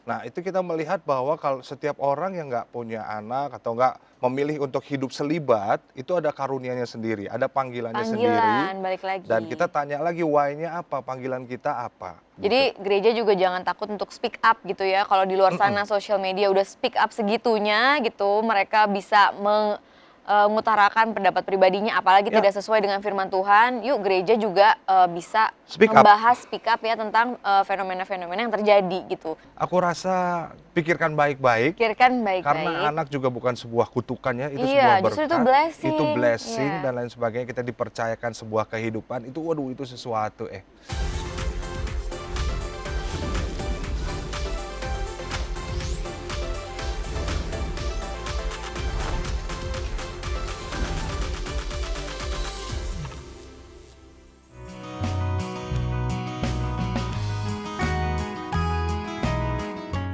Nah, itu kita melihat bahwa kalau setiap orang yang nggak punya anak atau nggak memilih untuk hidup selibat, itu ada karunianya sendiri, ada panggilannya sendiri. Panggilan, balik Dan kita lagi. tanya lagi why-nya apa, panggilan kita apa, gitu. Jadi gereja juga jangan takut untuk speak up gitu ya. Kalau di luar Mhm. sana sosial media udah speak up segitunya gitu, mereka bisa mengutarakan pendapat pribadinya apalagi Ya, tidak sesuai dengan firman Tuhan. Yuk gereja juga bisa speak up. membahas speak up ya tentang fenomena-fenomena yang terjadi gitu. Aku rasa pikirkan baik-baik, Pikirkan karena baik-baik. anak juga bukan sebuah kutukannya, itu sebuah Iya, justru itu berkat, itu blessing. blessing Iya. dan lain sebagainya. Kita dipercayakan sebuah kehidupan, itu waduh itu sesuatu.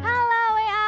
Halo WA,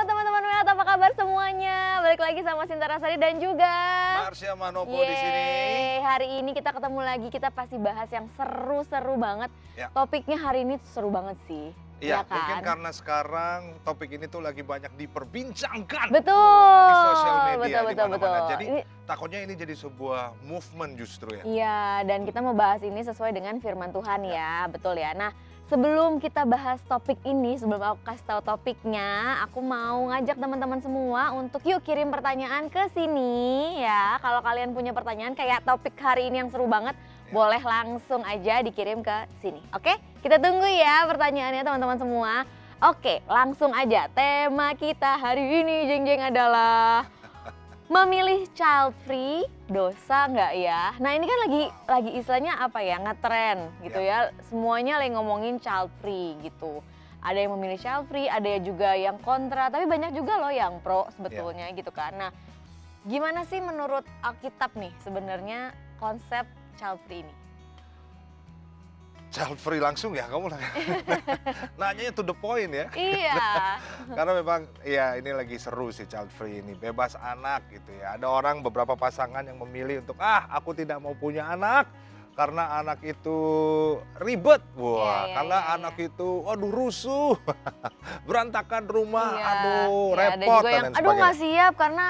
teman-teman WA, apa kabar semuanya? Balik lagi sama Sinta Rasari dan juga Marsha Manopo di sini. Yeay, hari ini kita ketemu lagi, kita pasti bahas yang seru-seru banget. Ya. Topiknya hari ini seru banget sih. Iya, ya mungkin kan? karena sekarang topik ini tuh lagi banyak diperbincangkan Betul. di sosial media Betul, di betul, mana-mana. betul. Jadi Ini- takutnya ini jadi sebuah movement justru ya. Iya, dan kita mau bahas ini sesuai dengan firman Tuhan ya, betul ya. Nah, sebelum kita bahas topik ini, sebelum aku kasih tahu topiknya, aku mau ngajak teman-teman semua untuk yuk kirim pertanyaan ke sini ya. Kalau kalian punya pertanyaan kayak topik hari ini yang seru banget, boleh langsung aja dikirim ke sini. Oke? Kita tunggu ya pertanyaannya teman-teman semua. Oke, langsung aja. Tema kita hari ini jeng-jeng adalah memilih child free dosa nggak ya? Nah ini kan lagi istilahnya apa ya, ngetren gitu ya. Semuanya lagi ngomongin child free gitu. Ada yang memilih child free, ada juga yang kontra, tapi banyak juga loh yang pro sebetulnya gitu kan. Nah gimana sih menurut Alkitab nih sebenarnya konsep child free ini? Child free langsung ya kamu nanyanya to the point ya. Iya. Karena memang ya ini lagi seru sih child free ini, bebas anak gitu ya. Ada orang beberapa pasangan yang memilih untuk aku tidak mau punya anak karena anak itu ribet. Wah, Iya, karena iya, anak itu waduh rusuh. Berantakan rumah, Iya, aduh iya, ada repot juga dan yang lain aduh sebagainya. nggak siap karena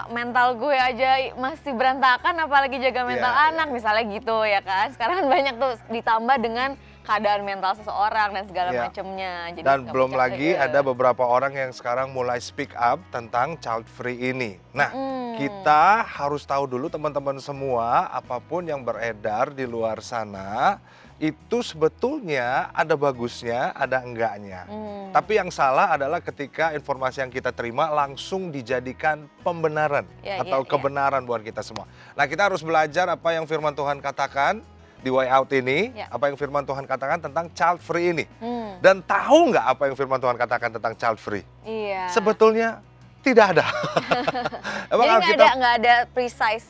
mental gue aja masih berantakan apalagi jaga mental Iya, anak misalnya gitu ya kan. Sekarang kan banyak tuh ditambah dengan keadaan mental seseorang dan segala Iya. macamnya. Jadi Dan nggak belum bisa- lagi ada beberapa orang yang sekarang mulai speak up tentang child free ini. Nah, kita harus tahu dulu teman-teman semua, apapun yang beredar di luar sana, itu sebetulnya ada bagusnya, ada enggaknya. Tapi yang salah adalah ketika informasi yang kita terima langsung dijadikan pembenaran Ya, atau ya, ya. kebenaran buat kita semua. Nah, kita harus belajar apa yang firman Tuhan katakan di Way Out ini, Ya. apa yang firman Tuhan katakan tentang child free ini. Hmm, Dan tahu nggak apa yang firman Tuhan katakan tentang child free? iya. Sebetulnya tidak ada. Emang Jadi Alkitab, nggak ada precise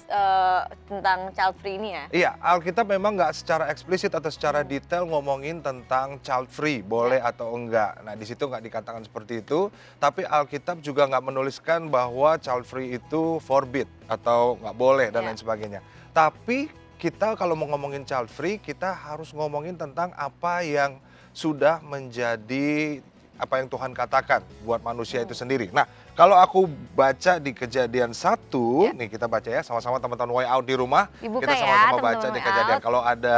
tentang child free ini ya? iya, Alkitab memang nggak secara eksplisit atau secara detail ngomongin tentang child free, boleh atau enggak. Nah, di situ nggak dikatakan seperti itu, tapi Alkitab juga nggak menuliskan bahwa child free itu forbid atau nggak boleh dan Ya. lain sebagainya. Tapi kita kalau mau ngomongin child free, kita harus ngomongin tentang apa yang sudah menjadi apa yang Tuhan katakan buat manusia itu sendiri. Nah, kalau aku baca di Kejadian 1, nih kita baca ya sama-sama teman-teman Way Out di rumah. Dibuka Kita ya, sama-sama baca teman-teman di Way Kejadian. Out. Kalau ada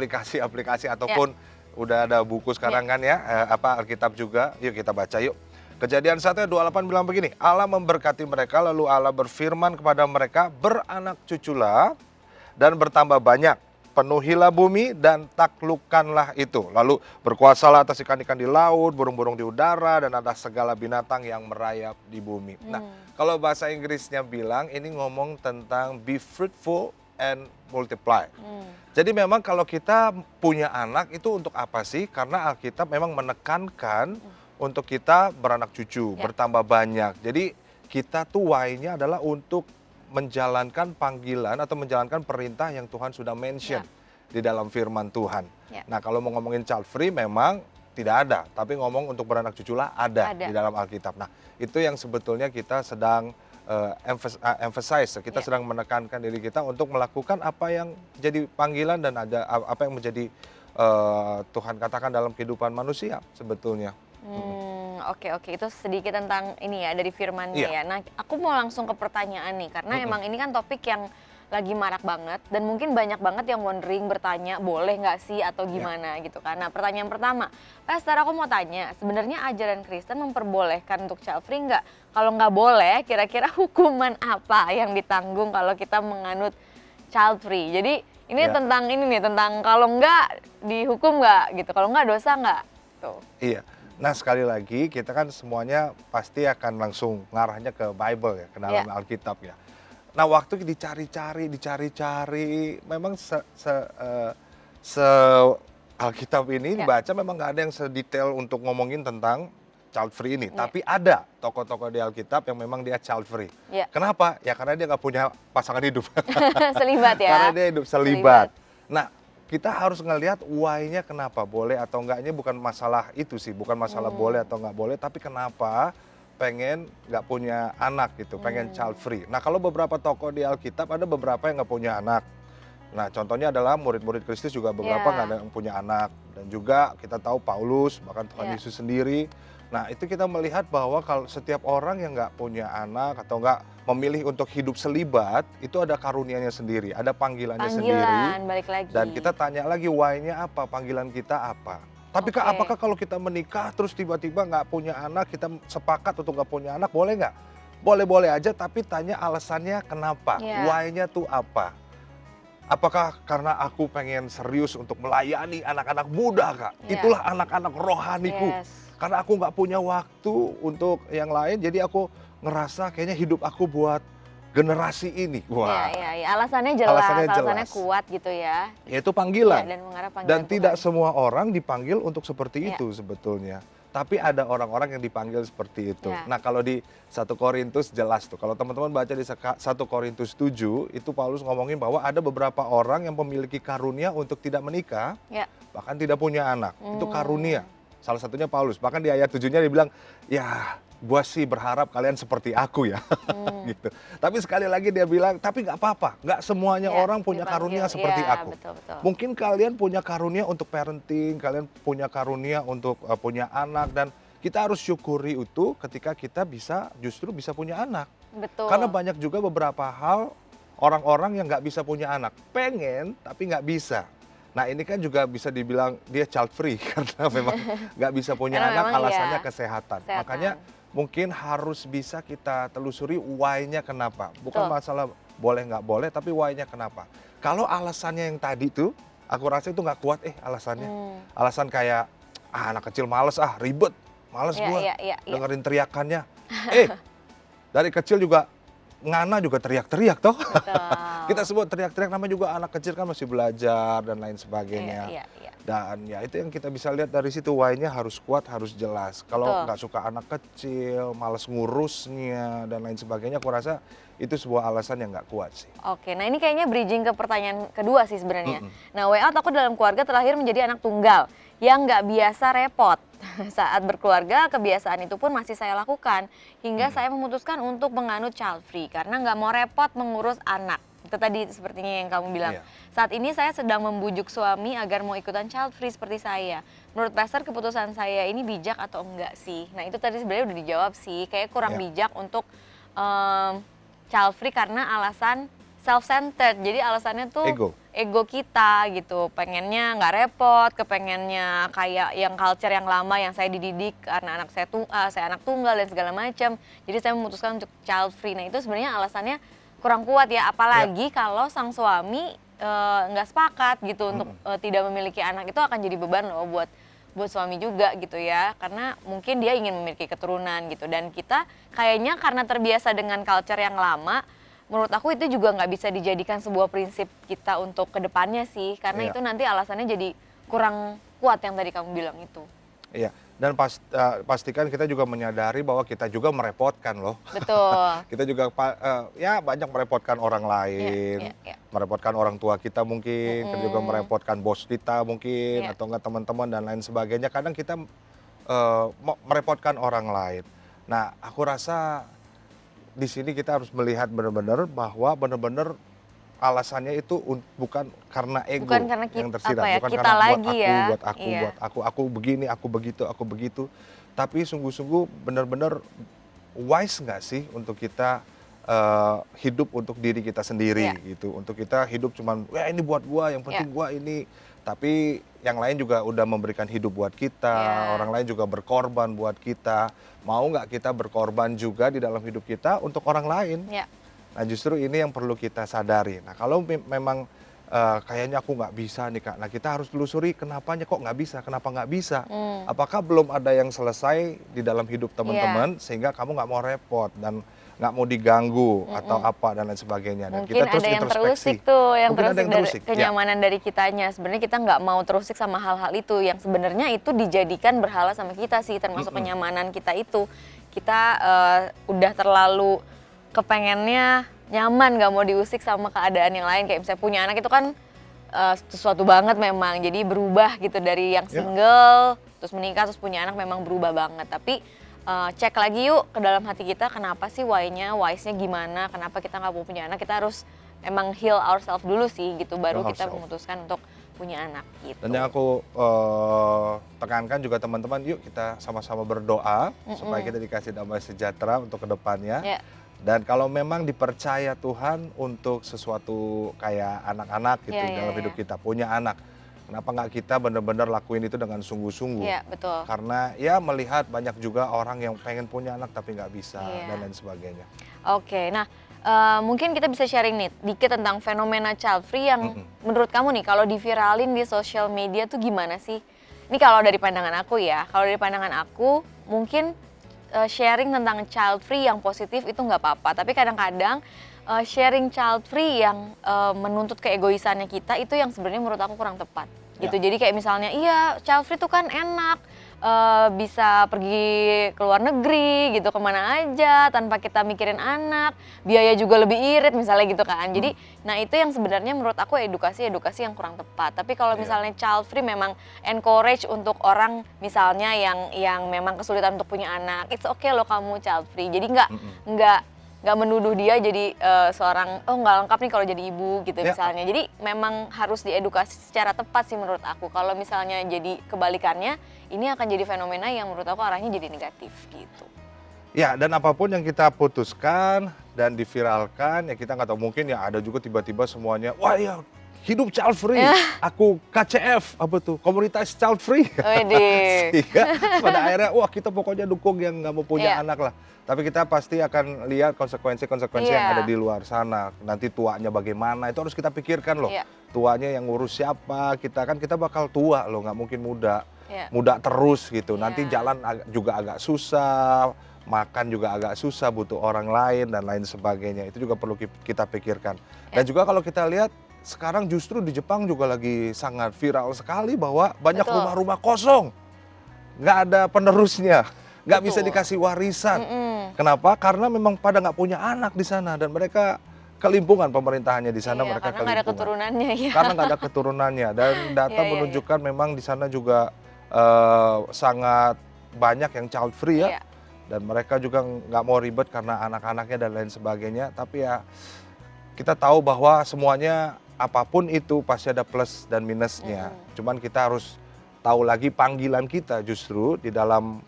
aplikasi-aplikasi ataupun udah ada buku sekarang kan ya, Alkitab juga, yuk kita baca yuk. Kejadian 1 ayat 28 bilang begini, Allah memberkati mereka lalu Allah berfirman kepada mereka, beranak cuculah dan bertambah banyak. Penuhilah bumi dan taklukkanlah itu. Lalu berkuasalah atas ikan-ikan di laut, burung-burung di udara, dan atas segala binatang yang merayap di bumi. Nah, kalau bahasa Inggrisnya bilang, ini ngomong tentang be fruitful and multiply. Jadi memang kalau kita punya anak itu untuk apa sih? Karena Alkitab memang menekankan untuk kita beranak cucu, bertambah banyak. Jadi kita tuh why-nya adalah untuk menjalankan panggilan atau menjalankan perintah yang Tuhan sudah mention di dalam firman Tuhan. Nah, kalau mau ngomongin child free memang tidak ada, tapi ngomong untuk beranak cuculah ada di dalam Alkitab. Nah, itu yang sebetulnya kita sedang emphasize, kita sedang menekankan diri kita untuk melakukan apa yang jadi panggilan dan ada apa yang menjadi Tuhan katakan dalam kehidupan manusia sebetulnya. Oke, itu sedikit tentang ini ya dari firmannya Iya. ya. Nah, aku mau langsung ke pertanyaan nih karena emang ini kan topik yang lagi marak banget dan mungkin banyak banget yang wondering bertanya boleh nggak sih atau gimana gitu kan. Nah, pertanyaan pertama, Pastor aku mau tanya, sebenarnya ajaran Kristen memperbolehkan untuk child free nggak? Kalau nggak boleh, kira-kira hukuman apa yang ditanggung kalau kita menganut child free? Jadi ini Ya. tentang ini nih, tentang kalau nggak dihukum nggak gitu, kalau nggak dosa nggak? Tuh. Iya. Nah, sekali lagi kita kan semuanya pasti akan langsung ngarahnya ke Bible ya, ke dalam Iya. Alkitab ya. Nah, waktu dicari-cari, memang Alkitab ini Ya. dibaca memang nggak ada yang sedetail untuk ngomongin tentang child free ini. Ya. Tapi ada tokoh-tokoh di Alkitab yang memang dia child free. Ya. Kenapa? Ya karena dia nggak punya pasangan hidup. Selibat ya. Karena dia hidup selibat. Nah, kita harus ngelihat why-nya kenapa boleh atau enggaknya, bukan masalah itu sih, bukan masalah boleh atau nggak boleh, tapi kenapa pengen nggak punya anak gitu, pengen child free. Nah, kalau beberapa tokoh di Alkitab ada beberapa yang nggak punya anak. Nah, contohnya adalah murid-murid Kristus juga beberapa nggak ada yang punya anak. Dan juga kita tahu Paulus, bahkan Tuhan Yesus sendiri. Nah, itu kita melihat bahwa kalau setiap orang yang nggak punya anak atau nggak memilih untuk hidup selibat, itu ada karunianya sendiri, ada panggilannya sendiri. Panggilan, balik lagi. Dan kita tanya lagi why-nya apa, panggilan kita apa. Tapi Kak, apakah kalau kita menikah terus tiba-tiba nggak punya anak, kita sepakat untuk nggak punya anak, boleh nggak? Boleh-boleh aja, tapi tanya alasannya kenapa, why-nya tuh apa. Apakah karena aku pengen serius untuk melayani anak-anak muda, Kak? Itulah anak-anak rohaniku. Karena aku nggak punya waktu untuk yang lain, jadi aku ngerasa kayaknya hidup aku buat generasi ini. Wah. Iya. Alasannya jelas, alasannya kuat gitu ya. Yaitu panggilan. Dan mengarah panggilan Dan tidak Tuhan. semua orang dipanggil untuk seperti itu sebetulnya. Tapi ada orang-orang yang dipanggil seperti itu. Nah, kalau di 1 Korintus jelas tuh. Kalau teman-teman baca di 1 Korintus 7, itu Paulus ngomongin bahwa ada beberapa orang yang memiliki karunia untuk tidak menikah, bahkan tidak punya anak. Itu karunia. Salah satunya Paulus. Bahkan di ayat 7-nya dia bilang, ya gua sih berharap kalian seperti aku ya. Gitu. Tapi sekali lagi dia bilang, tapi nggak apa-apa. Nggak semuanya orang punya karunia seperti aku. Betul. Mungkin kalian punya karunia untuk parenting, kalian punya karunia untuk punya anak. Dan kita harus syukuri itu ketika kita justru bisa punya anak. Betul. Karena banyak juga beberapa hal orang-orang yang nggak bisa punya anak. Pengen tapi nggak bisa. Nah, ini kan juga bisa dibilang dia child free karena memang nggak bisa punya anak, alasannya kesehatan. Makanya mungkin harus bisa kita telusuri why-nya kenapa. Bukan masalah boleh nggak boleh, tapi why-nya kenapa. Kalau alasannya yang tadi tuh, aku rasa itu nggak kuat alasannya. Alasan kayak, anak kecil males ribet, males gua dengerin teriakannya. Dari kecil juga ngana juga teriak-teriak toh. Kita sebut teriak-teriak, namanya juga anak kecil kan masih belajar dan lain sebagainya. Dan ya itu yang kita bisa lihat dari situ, why-nya harus kuat, harus jelas. Kalau nggak suka anak kecil, males ngurusnya dan lain sebagainya, aku rasa itu sebuah alasan yang nggak kuat sih. Oke, nah ini kayaknya bridging ke pertanyaan kedua sih sebenarnya. Nah, way out aku dalam keluarga terlahir menjadi anak tunggal yang nggak biasa repot. Saat berkeluarga, kebiasaan itu pun masih saya lakukan. Hingga saya memutuskan untuk menganut child free karena nggak mau repot mengurus anak. Itu tadi sepertinya yang kamu bilang. Saat ini saya sedang membujuk suami agar mau ikutan child free seperti saya. Menurut Pastor, keputusan saya ini bijak atau enggak sih? Nah, itu tadi sebenarnya udah dijawab sih. Kayak kurang bijak untuk child free karena alasan self-centered. Jadi alasannya tuh ego kita gitu. Pengennya nggak repot, kepengennya kayak yang culture yang lama yang saya dididik karena anak saya anak tunggal dan segala macam. Jadi saya memutuskan untuk child free. Nah, itu sebenarnya alasannya kurang kuat ya, apalagi kalau sang suami nggak sepakat gitu untuk tidak memiliki anak, itu akan jadi beban loh buat suami juga gitu ya, karena mungkin dia ingin memiliki keturunan gitu, dan kita kayaknya karena terbiasa dengan culture yang lama, menurut aku itu juga nggak bisa dijadikan sebuah prinsip kita untuk kedepannya sih, karena itu nanti alasannya jadi kurang kuat yang tadi kamu bilang itu. Iya, dan pastikan kita juga menyadari bahwa kita juga merepotkan loh. Betul. Kita juga ya banyak merepotkan orang lain, merepotkan orang tua kita mungkin, kita juga merepotkan bos kita mungkin, atau enggak teman-teman dan lain sebagainya. Kadang kita merepotkan orang lain. Nah, aku rasa di sini kita harus melihat benar-benar bahwa benar-benar alasannya itu bukan karena ego yang tersirat, bukan kita karena lagi buat aku, aku begini, aku begitu. tapi sungguh-sungguh benar-benar wise nggak sih untuk kita hidup untuk diri kita sendiri gitu. Untuk kita hidup cuman, wah ini buat gua, yang penting gua ini. Tapi yang lain juga udah memberikan hidup buat kita, orang lain juga berkorban buat kita. Mau nggak kita berkorban juga di dalam hidup kita untuk orang lain? Nah justru ini yang perlu kita sadari. Nah kalau memang kayaknya aku nggak bisa nih Kak, nah kita harus telusuri kenapanya kok nggak bisa, kenapa nggak bisa. Apakah belum ada yang selesai di dalam hidup teman-teman sehingga kamu nggak mau repot dan nggak mau diganggu atau apa dan lain sebagainya. Dan Mungkin kita terus ada yang introspeksi. terusik tuh, yang Mungkin ada terusik yang dari terusik, kenyamanan dari kitanya. Sebenarnya kita nggak mau terusik sama hal-hal itu, yang sebenarnya itu dijadikan berhala sama kita sih, termasuk kenyamanan kita itu. Kita udah terlalu kepengennya nyaman, nggak mau diusik sama keadaan yang lain. Kayak misalnya punya anak itu kan sesuatu banget memang, jadi berubah gitu dari yang single, terus menikah, terus punya anak memang berubah banget. Tapi cek lagi yuk ke dalam hati kita, kenapa sih why-nya, wise-nya gimana, kenapa kita nggak mau punya anak. Kita harus emang heal ourselves dulu sih gitu, baru kita memutuskan untuk punya anak gitu. Dan yang aku tekankan juga teman-teman, yuk kita sama-sama berdoa supaya kita dikasih damai sejahtera untuk kedepannya. Dan kalau memang dipercaya Tuhan untuk sesuatu kayak anak-anak gitu dalam hidup kita, punya anak. Kenapa nggak kita benar-benar lakuin itu dengan sungguh-sungguh? Iya, betul. Karena ya melihat banyak juga orang yang pengen punya anak tapi nggak bisa dan lain sebagainya. Oke, nah mungkin kita bisa sharing nih dikit tentang fenomena child free yang menurut kamu nih kalau diviralin di sosial media tuh gimana sih? Ini kalau dari pandangan aku ya, kalau dari pandangan aku mungkin sharing tentang child free yang positif itu nggak apa-apa, tapi kadang-kadang sharing child free yang menuntut keegoisannya kita itu yang sebenarnya menurut aku kurang tepat gitu. Jadi kayak misalnya iya child free tuh kan enak, bisa pergi ke luar negeri gitu kemana aja tanpa kita mikirin anak, biaya juga lebih irit misalnya gitu kan. Jadi nah itu yang sebenarnya menurut aku edukasi yang kurang tepat. Tapi kalau misalnya child free memang encourage untuk orang misalnya yang memang kesulitan untuk punya anak, it's okay loh kamu child free. Jadi nggak menuduh dia jadi seorang nggak lengkap nih kalau jadi ibu gitu misalnya. Jadi memang harus diedukasi secara tepat sih menurut aku. Kalau misalnya jadi kebalikannya, ini akan jadi fenomena yang menurut aku arahnya jadi negatif gitu. Ya, dan apapun yang kita putuskan dan diviralkan, ya kita nggak tahu, mungkin ya ada juga tiba-tiba semuanya, wah ya hidup child free, aku KCF, apa tuh, komunitas child free. Sehingga pada akhirnya, wah kita pokoknya dukung yang nggak mau punya anak lah. Tapi kita pasti akan lihat konsekuensi-konsekuensi yang ada di luar sana. Nanti tuanya bagaimana, itu harus kita pikirkan loh. Tuanya yang ngurus siapa, kita bakal tua loh, nggak mungkin muda. Muda terus gitu, nanti jalan juga agak susah, makan juga agak susah, butuh orang lain dan lain sebagainya. Itu juga perlu kita pikirkan. Dan juga kalau kita lihat, sekarang justru di Jepang juga lagi sangat viral sekali bahwa banyak rumah-rumah kosong. Nggak ada penerusnya, nggak bisa dikasih warisan. Kenapa? Karena memang pada nggak punya anak di sana dan mereka kelimpungan pemerintahannya di sana, mereka karena nggak ada keturunannya Karena nggak ada keturunannya dan data menunjukkan memang di sana juga sangat banyak yang child free ya. Dan mereka juga nggak mau ribet karena anak-anaknya dan lain sebagainya. Tapi ya kita tahu bahwa semuanya apapun itu pasti ada plus dan minusnya. Cuman kita harus tahu lagi panggilan kita justru di dalam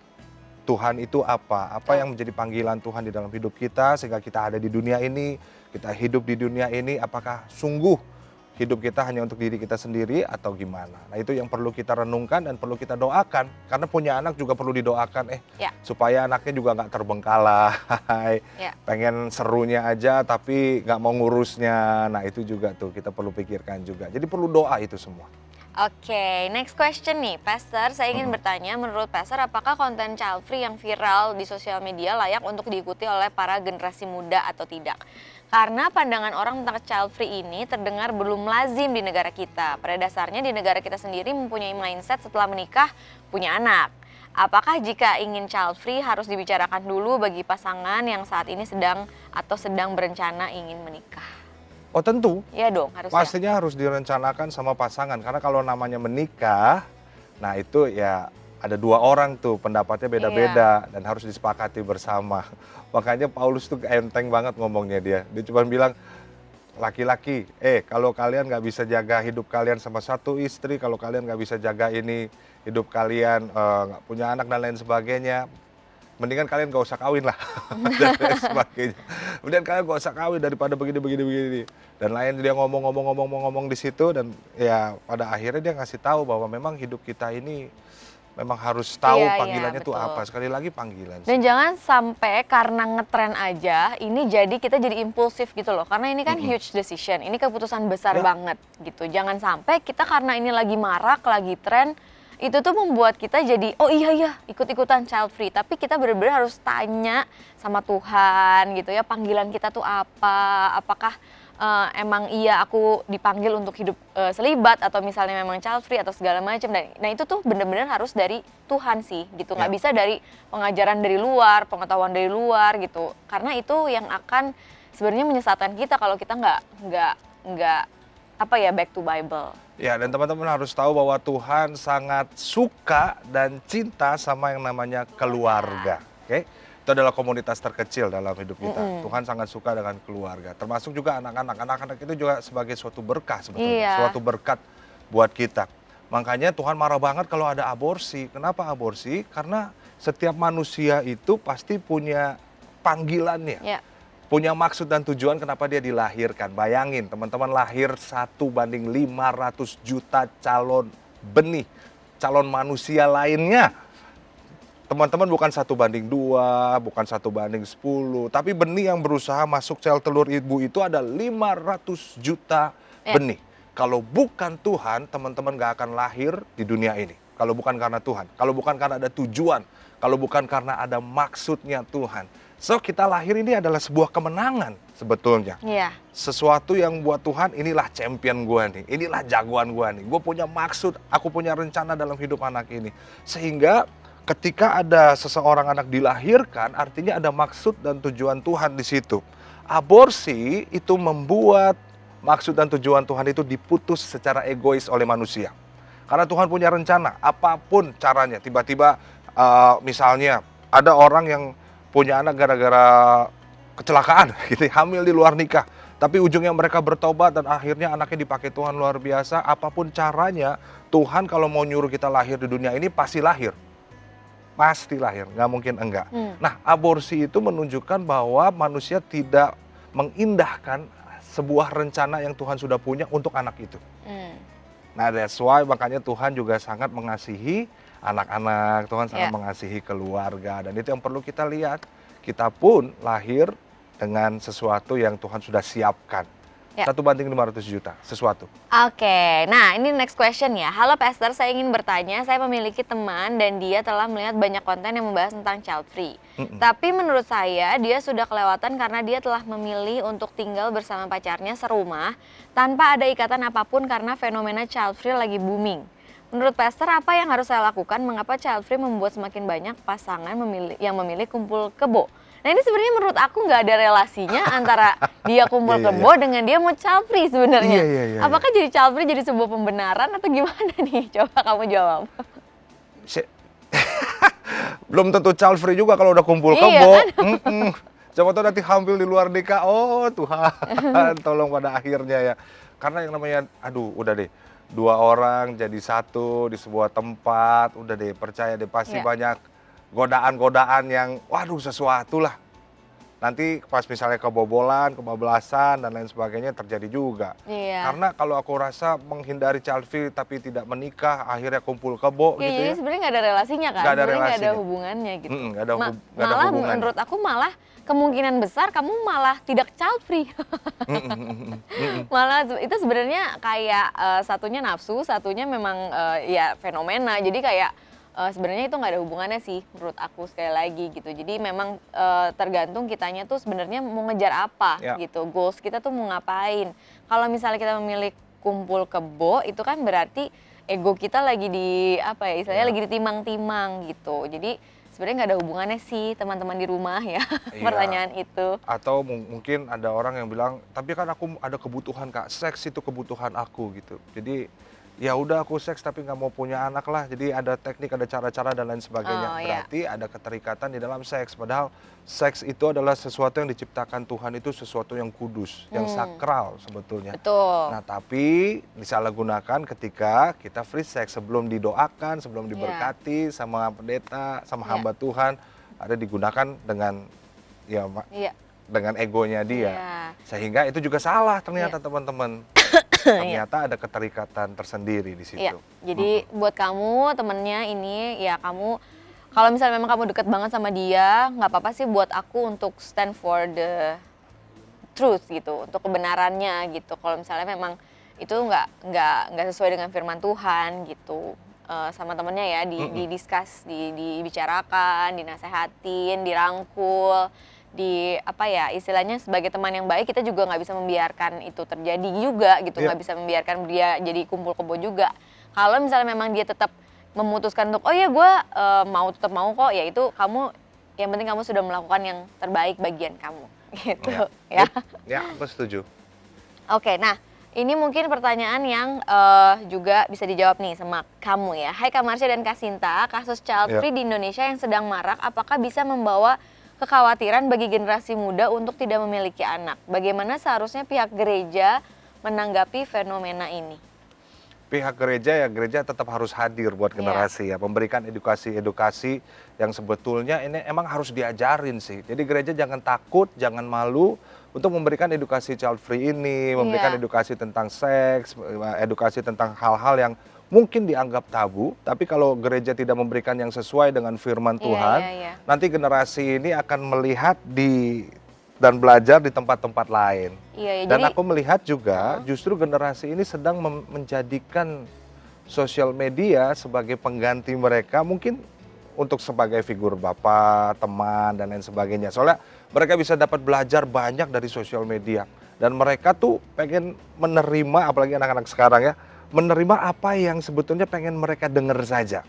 Tuhan itu apa yang menjadi panggilan Tuhan di dalam hidup kita sehingga kita ada di dunia ini, kita hidup di dunia ini, apakah sungguh hidup kita hanya untuk diri kita sendiri atau gimana. Nah itu yang perlu kita renungkan dan perlu kita doakan. Karena punya anak juga perlu didoakan supaya anaknya juga nggak terbengkalai. Pengen serunya aja tapi nggak mau ngurusnya. Nah itu juga tuh kita perlu pikirkan juga. Jadi perlu doa itu semua. Oke, next question nih, Pastor. Saya ingin bertanya, menurut Pastor, apakah konten child free yang viral di sosial media layak untuk diikuti oleh para generasi muda atau tidak? Karena pandangan orang tentang child free ini terdengar belum lazim di negara kita. Pada dasarnya di negara kita sendiri mempunyai mindset setelah menikah punya anak. Apakah jika ingin child free harus dibicarakan dulu bagi pasangan yang saat ini sedang berencana ingin menikah? Oh tentu. Iya dong, harusnya. Pastinya harus direncanakan sama pasangan. Karena kalau namanya menikah, nah itu ya ada dua orang tuh pendapatnya beda-beda dan harus disepakati bersama. Makanya Paulus tuh enteng banget ngomongnya dia. Dia cuma bilang, laki-laki, kalau kalian nggak bisa jaga hidup kalian sama satu istri, kalau kalian nggak bisa jaga ini hidup kalian, nggak punya anak dan lain sebagainya, mendingan kalian gak usah kawin lah dan lain sebagainya. Mendingan kalian gak usah kawin daripada begini. Dan lain dia ngomong di situ dan ya pada akhirnya dia ngasih tahu bahwa memang hidup kita ini memang harus tahu Iya, panggilannya tuh betul. apa. Sekali lagi panggilan. Dan jangan sampai karena ngetren aja, ini kita jadi impulsif gitu loh. Karena ini kan huge decision, ini keputusan besar Ya. banget gitu. Jangan sampai kita karena ini lagi marak, lagi tren, itu tuh membuat kita jadi, oh iya ikut-ikutan child free. Tapi kita benar-benar harus tanya sama Tuhan gitu ya, panggilan kita tuh apa, apakah emang iya aku dipanggil untuk hidup selibat atau misalnya memang child free atau segala macam. Nah itu tuh benar-benar harus dari Tuhan sih gitu, nggak Ya. bisa dari pengajaran dari luar, pengetahuan dari luar gitu. Karena itu yang akan sebenarnya menyesatkan kita kalau kita nggak apa ya, back to Bible. Ya, dan teman-teman harus tahu bahwa Tuhan sangat suka dan cinta sama yang namanya keluarga. Oke? Itu adalah komunitas terkecil dalam hidup kita. Tuhan sangat suka dengan keluarga. Termasuk juga anak-anak. Anak-anak itu juga sebagai suatu berkah sebetulnya. Iya. Suatu berkat buat kita. Makanya Tuhan marah banget kalau ada aborsi. Kenapa aborsi? Karena setiap manusia itu pasti punya panggilannya. Ya. Punya maksud dan tujuan kenapa dia dilahirkan. Bayangin teman-teman, lahir 1:500 juta calon benih, calon manusia lainnya. Teman-teman bukan 1:2, bukan 1:10, tapi benih yang berusaha masuk sel telur ibu itu ada 500 juta benih. Kalau bukan Tuhan, teman-teman gak akan lahir di dunia ini. Kalau bukan karena Tuhan, kalau bukan karena ada tujuan, kalau bukan karena ada maksudnya Tuhan. So kita lahir ini adalah sebuah kemenangan sebetulnya. Iya. Sesuatu yang buat Tuhan, inilah champion gue nih, inilah jagoan gue nih. Gue punya maksud, aku punya rencana dalam hidup anak ini. Sehingga ketika ada seseorang anak dilahirkan, artinya ada maksud dan tujuan Tuhan di situ. Aborsi itu membuat maksud dan tujuan Tuhan itu diputus secara egois oleh manusia. Karena Tuhan punya rencana, apapun caranya. Tiba-tiba misalnya ada orang yang punya anak gara-gara kecelakaan, gitu, hamil di luar nikah. Tapi ujungnya mereka bertobat dan akhirnya anaknya dipakai Tuhan luar biasa. Apapun caranya, Tuhan kalau mau nyuruh kita lahir di dunia ini pasti lahir. Pasti lahir, nggak mungkin enggak. Nah, aborsi itu menunjukkan bahwa manusia tidak mengindahkan sebuah rencana yang Tuhan sudah punya untuk anak itu. Nah, that's why makanya Tuhan juga sangat mengasihi anak-anak, Tuhan sangat mengasihi keluarga. Dan itu yang perlu kita lihat. Kita pun lahir dengan sesuatu yang Tuhan sudah siapkan. 1:500 juta, sesuatu. Oke, nah ini next question ya. Halo Pastor, saya ingin bertanya, saya memiliki teman dan dia telah melihat banyak konten yang membahas tentang child free. Tapi menurut saya dia sudah kelewatan karena dia telah memilih untuk tinggal bersama pacarnya serumah tanpa ada ikatan apapun karena fenomena child free lagi booming. Menurut Pastor, apa yang harus saya lakukan? Mengapa child free membuat semakin banyak pasangan yang memilih kumpul kebo? Nah ini sebenarnya menurut aku nggak ada relasinya antara dia kumpul kebo dengan dia mau child free sebenarnya. Iya. Apakah jadi child free jadi sebuah pembenaran atau gimana nih? Coba kamu jawab. Belum tentu child free juga kalau udah kumpul kebo. Coba tuh nanti hamil di luar nikah, oh Tuhan tolong pada akhirnya ya. Karena yang namanya, udah deh, 2 orang jadi satu di sebuah tempat, udah deh percaya deh pasti banyak godaan-godaan yang sesuatu lah. Nanti pas misalnya kebobolan, kebablasan dan lain sebagainya terjadi juga. Karena kalau aku rasa menghindari child free tapi tidak menikah, akhirnya kumpul kebo gitu ya. Jadi sebenarnya nggak ada relasinya kan? Nggak ada Sebenarnya nggak ada relasinya. hubungannya gitu. Nggak ada Malah hubungannya. menurut aku malah kemungkinan besar kamu malah tidak child free. Malah itu sebenarnya kayak satunya nafsu, satunya memang ya fenomena. Jadi kayak sebenarnya itu nggak ada hubungannya sih menurut aku, sekali lagi gitu. Jadi memang tergantung kitanya tuh sebenarnya mau ngejar apa gitu. Goals kita tuh mau ngapain. Kalau misalnya kita memilih kumpul kebo, itu kan berarti ego kita lagi istilahnya lagi ditimang-timang gitu. Jadi sebenarnya nggak ada hubungannya sih teman-teman di rumah ya. Pertanyaan itu. Atau mungkin ada orang yang bilang, tapi kan aku ada kebutuhan Kak, seks itu kebutuhan aku gitu. Jadi ya udah aku seks tapi nggak mau punya anak lah. Jadi ada teknik, ada cara-cara dan lain sebagainya. Oh, iya. Berarti ada keterikatan di dalam seks. Padahal seks itu adalah sesuatu yang diciptakan Tuhan, itu sesuatu yang kudus, yang sakral sebetulnya. Betul. Nah, tapi disalahgunakan ketika kita free sex sebelum didoakan, sebelum diberkati sama pendeta, sama hamba Tuhan, ada digunakan dengan Iya. dengan egonya dia. Iya. Sehingga itu juga salah ternyata teman-teman. Ternyata ada keterikatan tersendiri di situ. Iya. Jadi buat kamu temennya ini ya kamu kalau misalnya memang kamu deket banget sama dia, nggak apa-apa sih buat aku untuk stand for the truth gitu, untuk kebenarannya gitu. Kalau misalnya memang itu nggak sesuai dengan firman Tuhan gitu. Sama temennya ya didiskus, dibicarakan, dinasehatin, dirangkul, di apa ya istilahnya sebagai teman yang baik kita juga nggak bisa membiarkan itu terjadi juga gitu, nggak bisa membiarkan dia jadi kumpul kebo juga. Kalau misalnya memang dia tetap memutuskan untuk oh ya gue tetap mau kok, ya itu kamu yang penting kamu sudah melakukan yang terbaik bagian kamu gitu ya. Ya, aku setuju. Oke, nah ini mungkin pertanyaan yang juga bisa dijawab nih sama kamu ya. Hai Kak Marsha dan Kak Sinta, kasus child free di Indonesia yang sedang marak apakah bisa membawa kekhawatiran bagi generasi muda untuk tidak memiliki anak? Bagaimana seharusnya pihak gereja menanggapi fenomena ini? Pihak gereja tetap harus hadir buat generasi ya, memberikan edukasi yang sebetulnya ini emang harus diajarin sih. Jadi gereja jangan takut, jangan malu untuk memberikan edukasi child free ini, memberikan edukasi tentang seks, edukasi tentang hal-hal yang mungkin dianggap tabu, tapi kalau gereja tidak memberikan yang sesuai dengan firman Tuhan, nanti generasi ini akan melihat dan belajar di tempat-tempat lain. Dan aku melihat juga justru generasi ini sedang menjadikan sosial media sebagai pengganti mereka, mungkin untuk sebagai figur bapak, teman, dan lain sebagainya. Soalnya mereka bisa dapat belajar banyak dari sosial media. Dan mereka tuh pengen menerima, apalagi anak-anak sekarang ya, menerima apa yang sebetulnya pengen mereka dengar saja.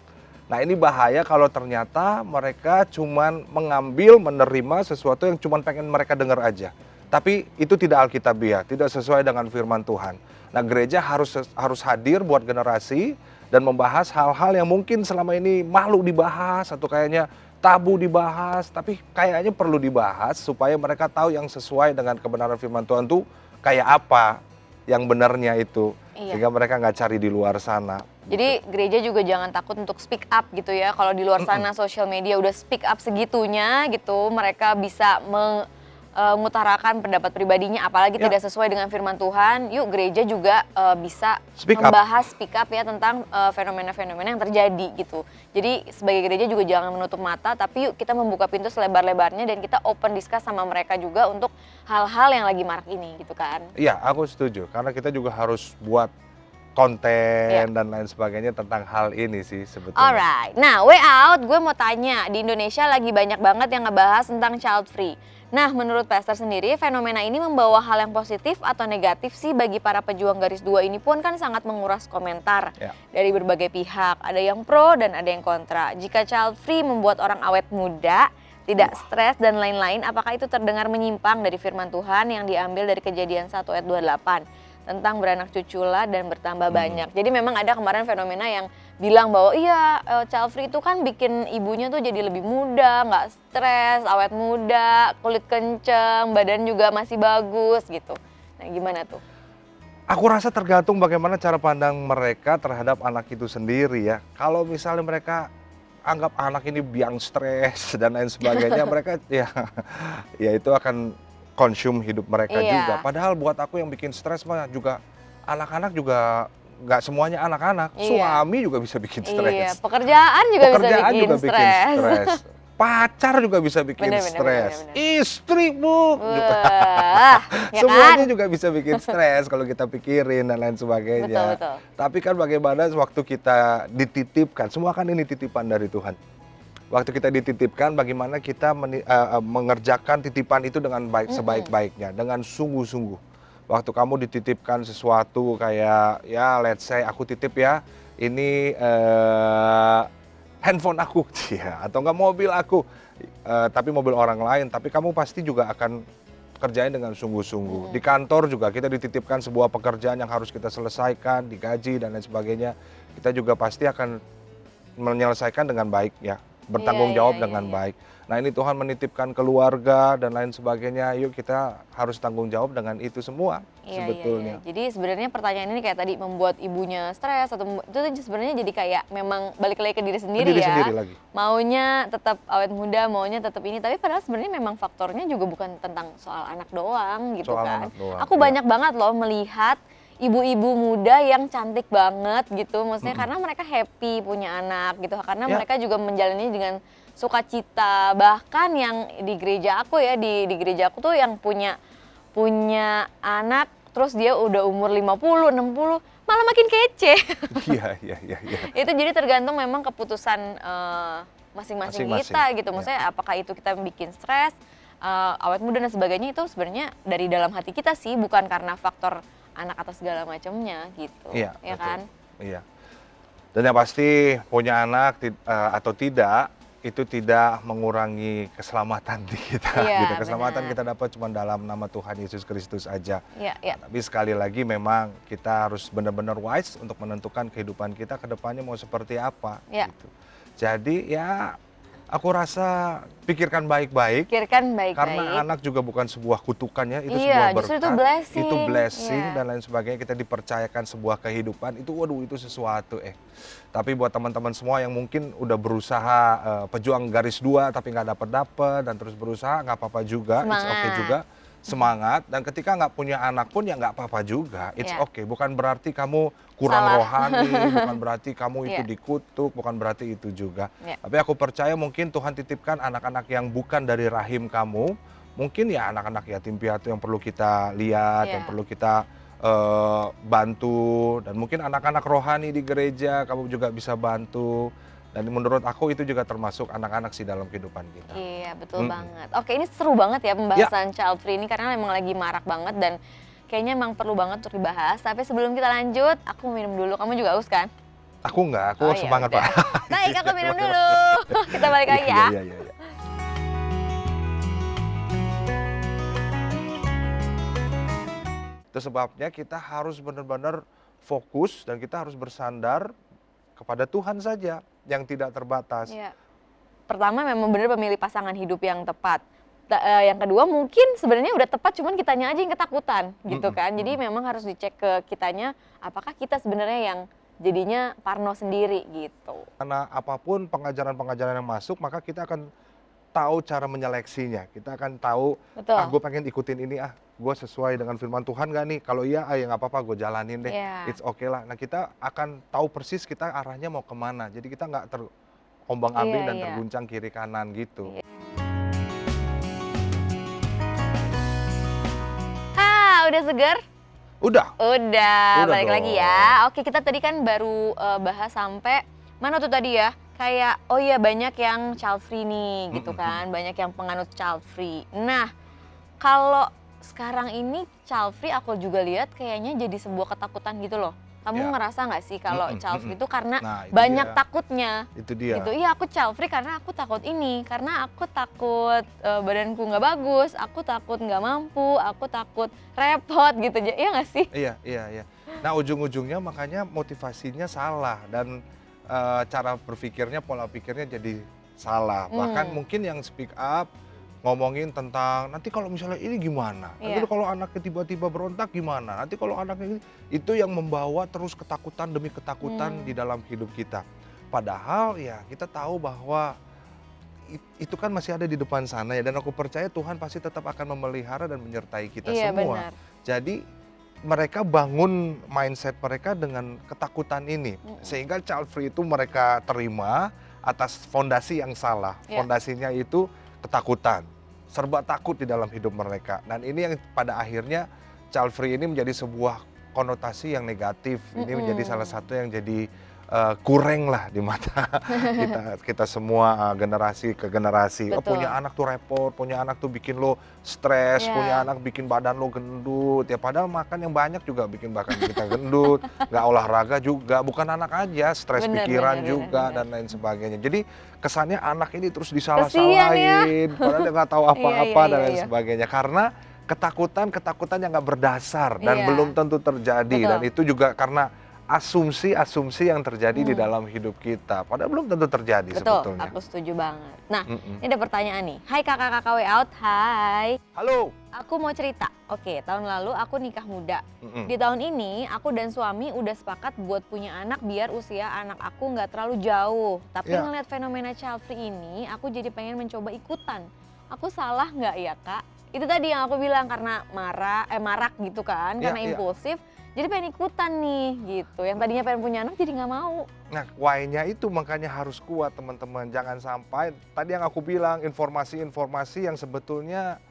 Nah ini bahaya kalau ternyata mereka cuman mengambil, menerima sesuatu yang cuman pengen mereka dengar aja. Tapi itu tidak alkitabiah, tidak sesuai dengan firman Tuhan. Nah gereja harus hadir buat generasi dan membahas hal-hal yang mungkin selama ini malu dibahas atau kayaknya tabu dibahas. Tapi kayaknya perlu dibahas supaya mereka tahu yang sesuai dengan kebenaran firman Tuhan tuh kayak apa yang benarnya itu. Sehingga mereka nggak cari di luar sana. Jadi gereja juga jangan takut untuk speak up gitu ya. Kalau di luar sana sosial media udah speak up segitunya gitu, mereka bisa mengutarakan pendapat pribadinya, apalagi tidak sesuai dengan firman Tuhan. Yuk gereja juga bisa membahas speak up ya tentang fenomena-fenomena yang terjadi gitu. Jadi sebagai gereja juga jangan menutup mata, tapi yuk kita membuka pintu selebar-lebarnya dan kita open discuss sama mereka juga untuk hal-hal yang lagi marak ini gitu kan. Iya, aku setuju. Karena kita juga harus buat konten dan lain sebagainya tentang hal ini sih sebetulnya. Alright, nah way out gue mau tanya, di Indonesia lagi banyak banget yang ngebahas tentang child free. Nah menurut Pastor sendiri fenomena ini membawa hal yang positif atau negatif sih bagi para pejuang garis dua ini pun kan sangat menguras komentar dari berbagai pihak. Ada yang pro dan ada yang kontra. Jika child free membuat orang awet muda, tidak stres dan lain-lain, apakah itu terdengar menyimpang dari firman Tuhan yang diambil dari Kejadian 1 ayat 28 tentang beranak cuculah dan bertambah banyak. Jadi memang ada kemarin fenomena yang bilang bahwa iya child free itu kan bikin ibunya tuh jadi lebih muda, nggak stres, awet muda, kulit kenceng, badan juga masih bagus gitu. Nah gimana tuh? Aku rasa tergantung bagaimana cara pandang mereka terhadap anak itu sendiri ya. Kalau misalnya mereka anggap anak ini biang stres dan lain sebagainya, mereka ya itu akan konsum hidup mereka juga. Padahal buat aku yang bikin stres mah juga anak-anak juga nggak semuanya anak-anak. Suami juga bisa bikin stres. Pekerjaan juga bisa bikin stres. Pacar juga bisa bikin stres. Istri bu, kan? semuanya juga bisa bikin stres kalau kita pikirin dan lain sebagainya. Betul. Tapi kan bagaimana waktu kita dititipkan, semua kan ini titipan dari Tuhan. Waktu kita dititipkan, bagaimana kita mengerjakan titipan itu dengan baik, sebaik-baiknya, dengan sungguh-sungguh. Waktu kamu dititipkan sesuatu kayak ya let's say aku titip ya, ini handphone aku, atau enggak mobil aku, tapi mobil orang lain, tapi kamu pasti juga akan kerjain dengan sungguh-sungguh. Di kantor juga kita dititipkan sebuah pekerjaan yang harus kita selesaikan, digaji dan lain sebagainya. Kita juga pasti akan menyelesaikan dengan baik ya, bertanggung jawab dengan baik. Nah ini Tuhan menitipkan keluarga dan lain sebagainya, yuk kita harus tanggung jawab dengan itu semua sebetulnya. Jadi sebenarnya pertanyaan ini kayak tadi membuat ibunya stres atau itu tuh sebenarnya jadi kayak memang balik lagi ke diri sendiri ya. Sendiri lagi. Maunya tetap awet muda, maunya tetap ini, tapi padahal sebenarnya memang faktornya juga bukan tentang soal anak doang gitu Soal kan. anak doang, Aku banyak banget loh melihat ibu-ibu muda yang cantik banget gitu, maksudnya karena mereka happy punya anak gitu, karena mereka juga menjalani dengan sukacita. Bahkan yang di gereja aku ya, di gereja aku tuh yang punya anak terus dia udah umur 50, 60 malah makin kece. Iya. Itu jadi tergantung memang keputusan masing-masing kita gitu. Maksudnya apakah itu kita bikin stres, awet muda dan sebagainya, itu sebenarnya dari dalam hati kita sih, bukan karena faktor anak atau segala macamnya gitu. Iya, ya betul. kan? Iya. Dan yang pasti punya anak atau tidak itu tidak mengurangi keselamatan di kita. Gitu. Keselamatan kita dapat cuma dalam nama Tuhan Yesus Kristus aja. Tapi sekali lagi memang kita harus benar-benar wise untuk menentukan kehidupan kita ke depannya mau seperti apa. Gitu. Jadi ya aku rasa pikirkan baik-baik. Karena anak juga bukan sebuah kutukan ya, itu sebuah berkat. Itu blessing dan lain sebagainya. Kita dipercayakan sebuah kehidupan, itu waduh itu sesuatu Tapi buat teman-teman semua yang mungkin udah berusaha pejuang garis 2 tapi nggak dapet dan terus berusaha, nggak apa-apa juga, it's okay juga. Semangat, dan ketika nggak punya anak pun ya nggak apa-apa juga, it's okay. Bukan berarti kamu kurang rohani, bukan berarti kamu itu dikutuk, bukan berarti itu juga. Tapi aku percaya mungkin Tuhan titipkan anak-anak yang bukan dari rahim kamu, mungkin ya anak-anak yatim piatu yang perlu kita lihat, yang perlu kita bantu, dan mungkin anak-anak rohani di gereja kamu juga bisa bantu. Dan menurut aku itu juga termasuk anak-anak sih dalam kehidupan kita. Iya, betul banget. Oke, ini seru banget ya pembahasan child free ini karena memang lagi marak banget dan kayaknya emang perlu banget untuk dibahas. Tapi sebelum kita lanjut, aku minum dulu. Kamu juga haus kan? Aku enggak, aku semangat Pak. Baik, aku minum dulu. Kita balik lagi ya. Iya. Itu sebabnya kita harus benar-benar fokus dan kita harus bersandar kepada Tuhan saja yang tidak terbatas. Pertama memang benar memilih pasangan hidup yang tepat. Yang kedua mungkin sebenarnya udah tepat, cuman kitanya aja yang ketakutan gitu kan. Jadi memang harus dicek ke kitanya, apakah kita sebenarnya yang jadinya parno sendiri gitu. Karena apapun pengajaran-pengajaran yang masuk, maka kita akan tahu cara menyeleksinya. Kita akan tahu, gue pengen ikutin ini, gue sesuai dengan firman Tuhan gak nih? Kalau iya, ya nggak apa-apa, gue jalanin deh. It's okay lah. Nah kita akan tahu persis kita arahnya mau kemana. Jadi kita nggak terombang-ambing dan terguncang kiri kanan gitu. Udah segar? Udah, balik dong. lagi ya. Oke, kita tadi kan baru bahas sampai mana tuh tadi ya? Kayak banyak yang child free nih gitu kan, banyak yang penganut child free. Nah, kalau sekarang ini child free aku juga lihat kayaknya jadi sebuah ketakutan gitu loh. Kamu ngerasa nggak sih kalau child free itu karena banyak takutnya? Itu dia. Gitu. Iya, aku child free karena aku takut ini, karena aku takut badanku nggak bagus, aku takut nggak mampu, aku takut repot gitu. Iya nggak sih? Iya. Nah ujung-ujungnya makanya motivasinya salah dan cara berpikirnya, pola pikirnya jadi salah. Bahkan mungkin yang speak up ngomongin tentang nanti kalau misalnya ini gimana, nanti kalau anaknya tiba-tiba berontak gimana, nanti kalau anaknya ini, itu yang membawa terus ketakutan demi ketakutan di dalam hidup kita. Padahal ya kita tahu bahwa itu kan masih ada di depan sana ya, dan aku percaya Tuhan pasti tetap akan memelihara dan menyertai kita semua. Benar. Jadi mereka bangun mindset mereka dengan ketakutan ini, sehingga child free itu mereka terima atas fondasi yang salah. Fondasinya itu ketakutan, serba takut di dalam hidup mereka. Dan ini yang pada akhirnya child free ini menjadi sebuah konotasi yang negatif. Ini menjadi salah satu yang jadi kurang lah di mata kita semua, generasi ke generasi. Punya anak tuh repot, punya anak tuh bikin lo stres, punya anak bikin badan lo gendut. Ya padahal makan yang banyak juga bikin bahkan kita gendut, nggak olahraga juga, bukan anak aja, stres pikiran juga dan lain sebagainya. Jadi kesannya anak ini terus disalah-salahin, padahal dia nggak tahu apa-apa dan lain sebagainya. Karena ketakutan yang nggak berdasar dan Iya. belum tentu terjadi. Betul. Dan itu juga karena asumsi-asumsi yang terjadi di Hmm. dalam hidup kita. Padahal belum tentu terjadi Betul, sebetulnya. aku setuju banget. Nah, Mm-mm. ini ada pertanyaan nih. Hai kakak-kakak way out, hai. Halo. Aku mau cerita. Oke, tahun lalu aku nikah muda. Mm-mm. Di tahun ini, aku dan suami udah sepakat buat punya anak biar usia anak aku nggak terlalu jauh. Tapi Ya. ngeliat fenomena child free ini, aku jadi pengen mencoba ikutan. Aku salah nggak ya kak? Itu tadi yang aku bilang karena marak gitu kan, Ya, karena ya. impulsif. Jadi pengen ikutan nih gitu. Yang tadinya pengen punya anak jadi nggak mau. Nah, why-nya itu makanya harus kuat teman-teman. Jangan sampai tadi yang aku bilang informasi-informasi yang sebetulnya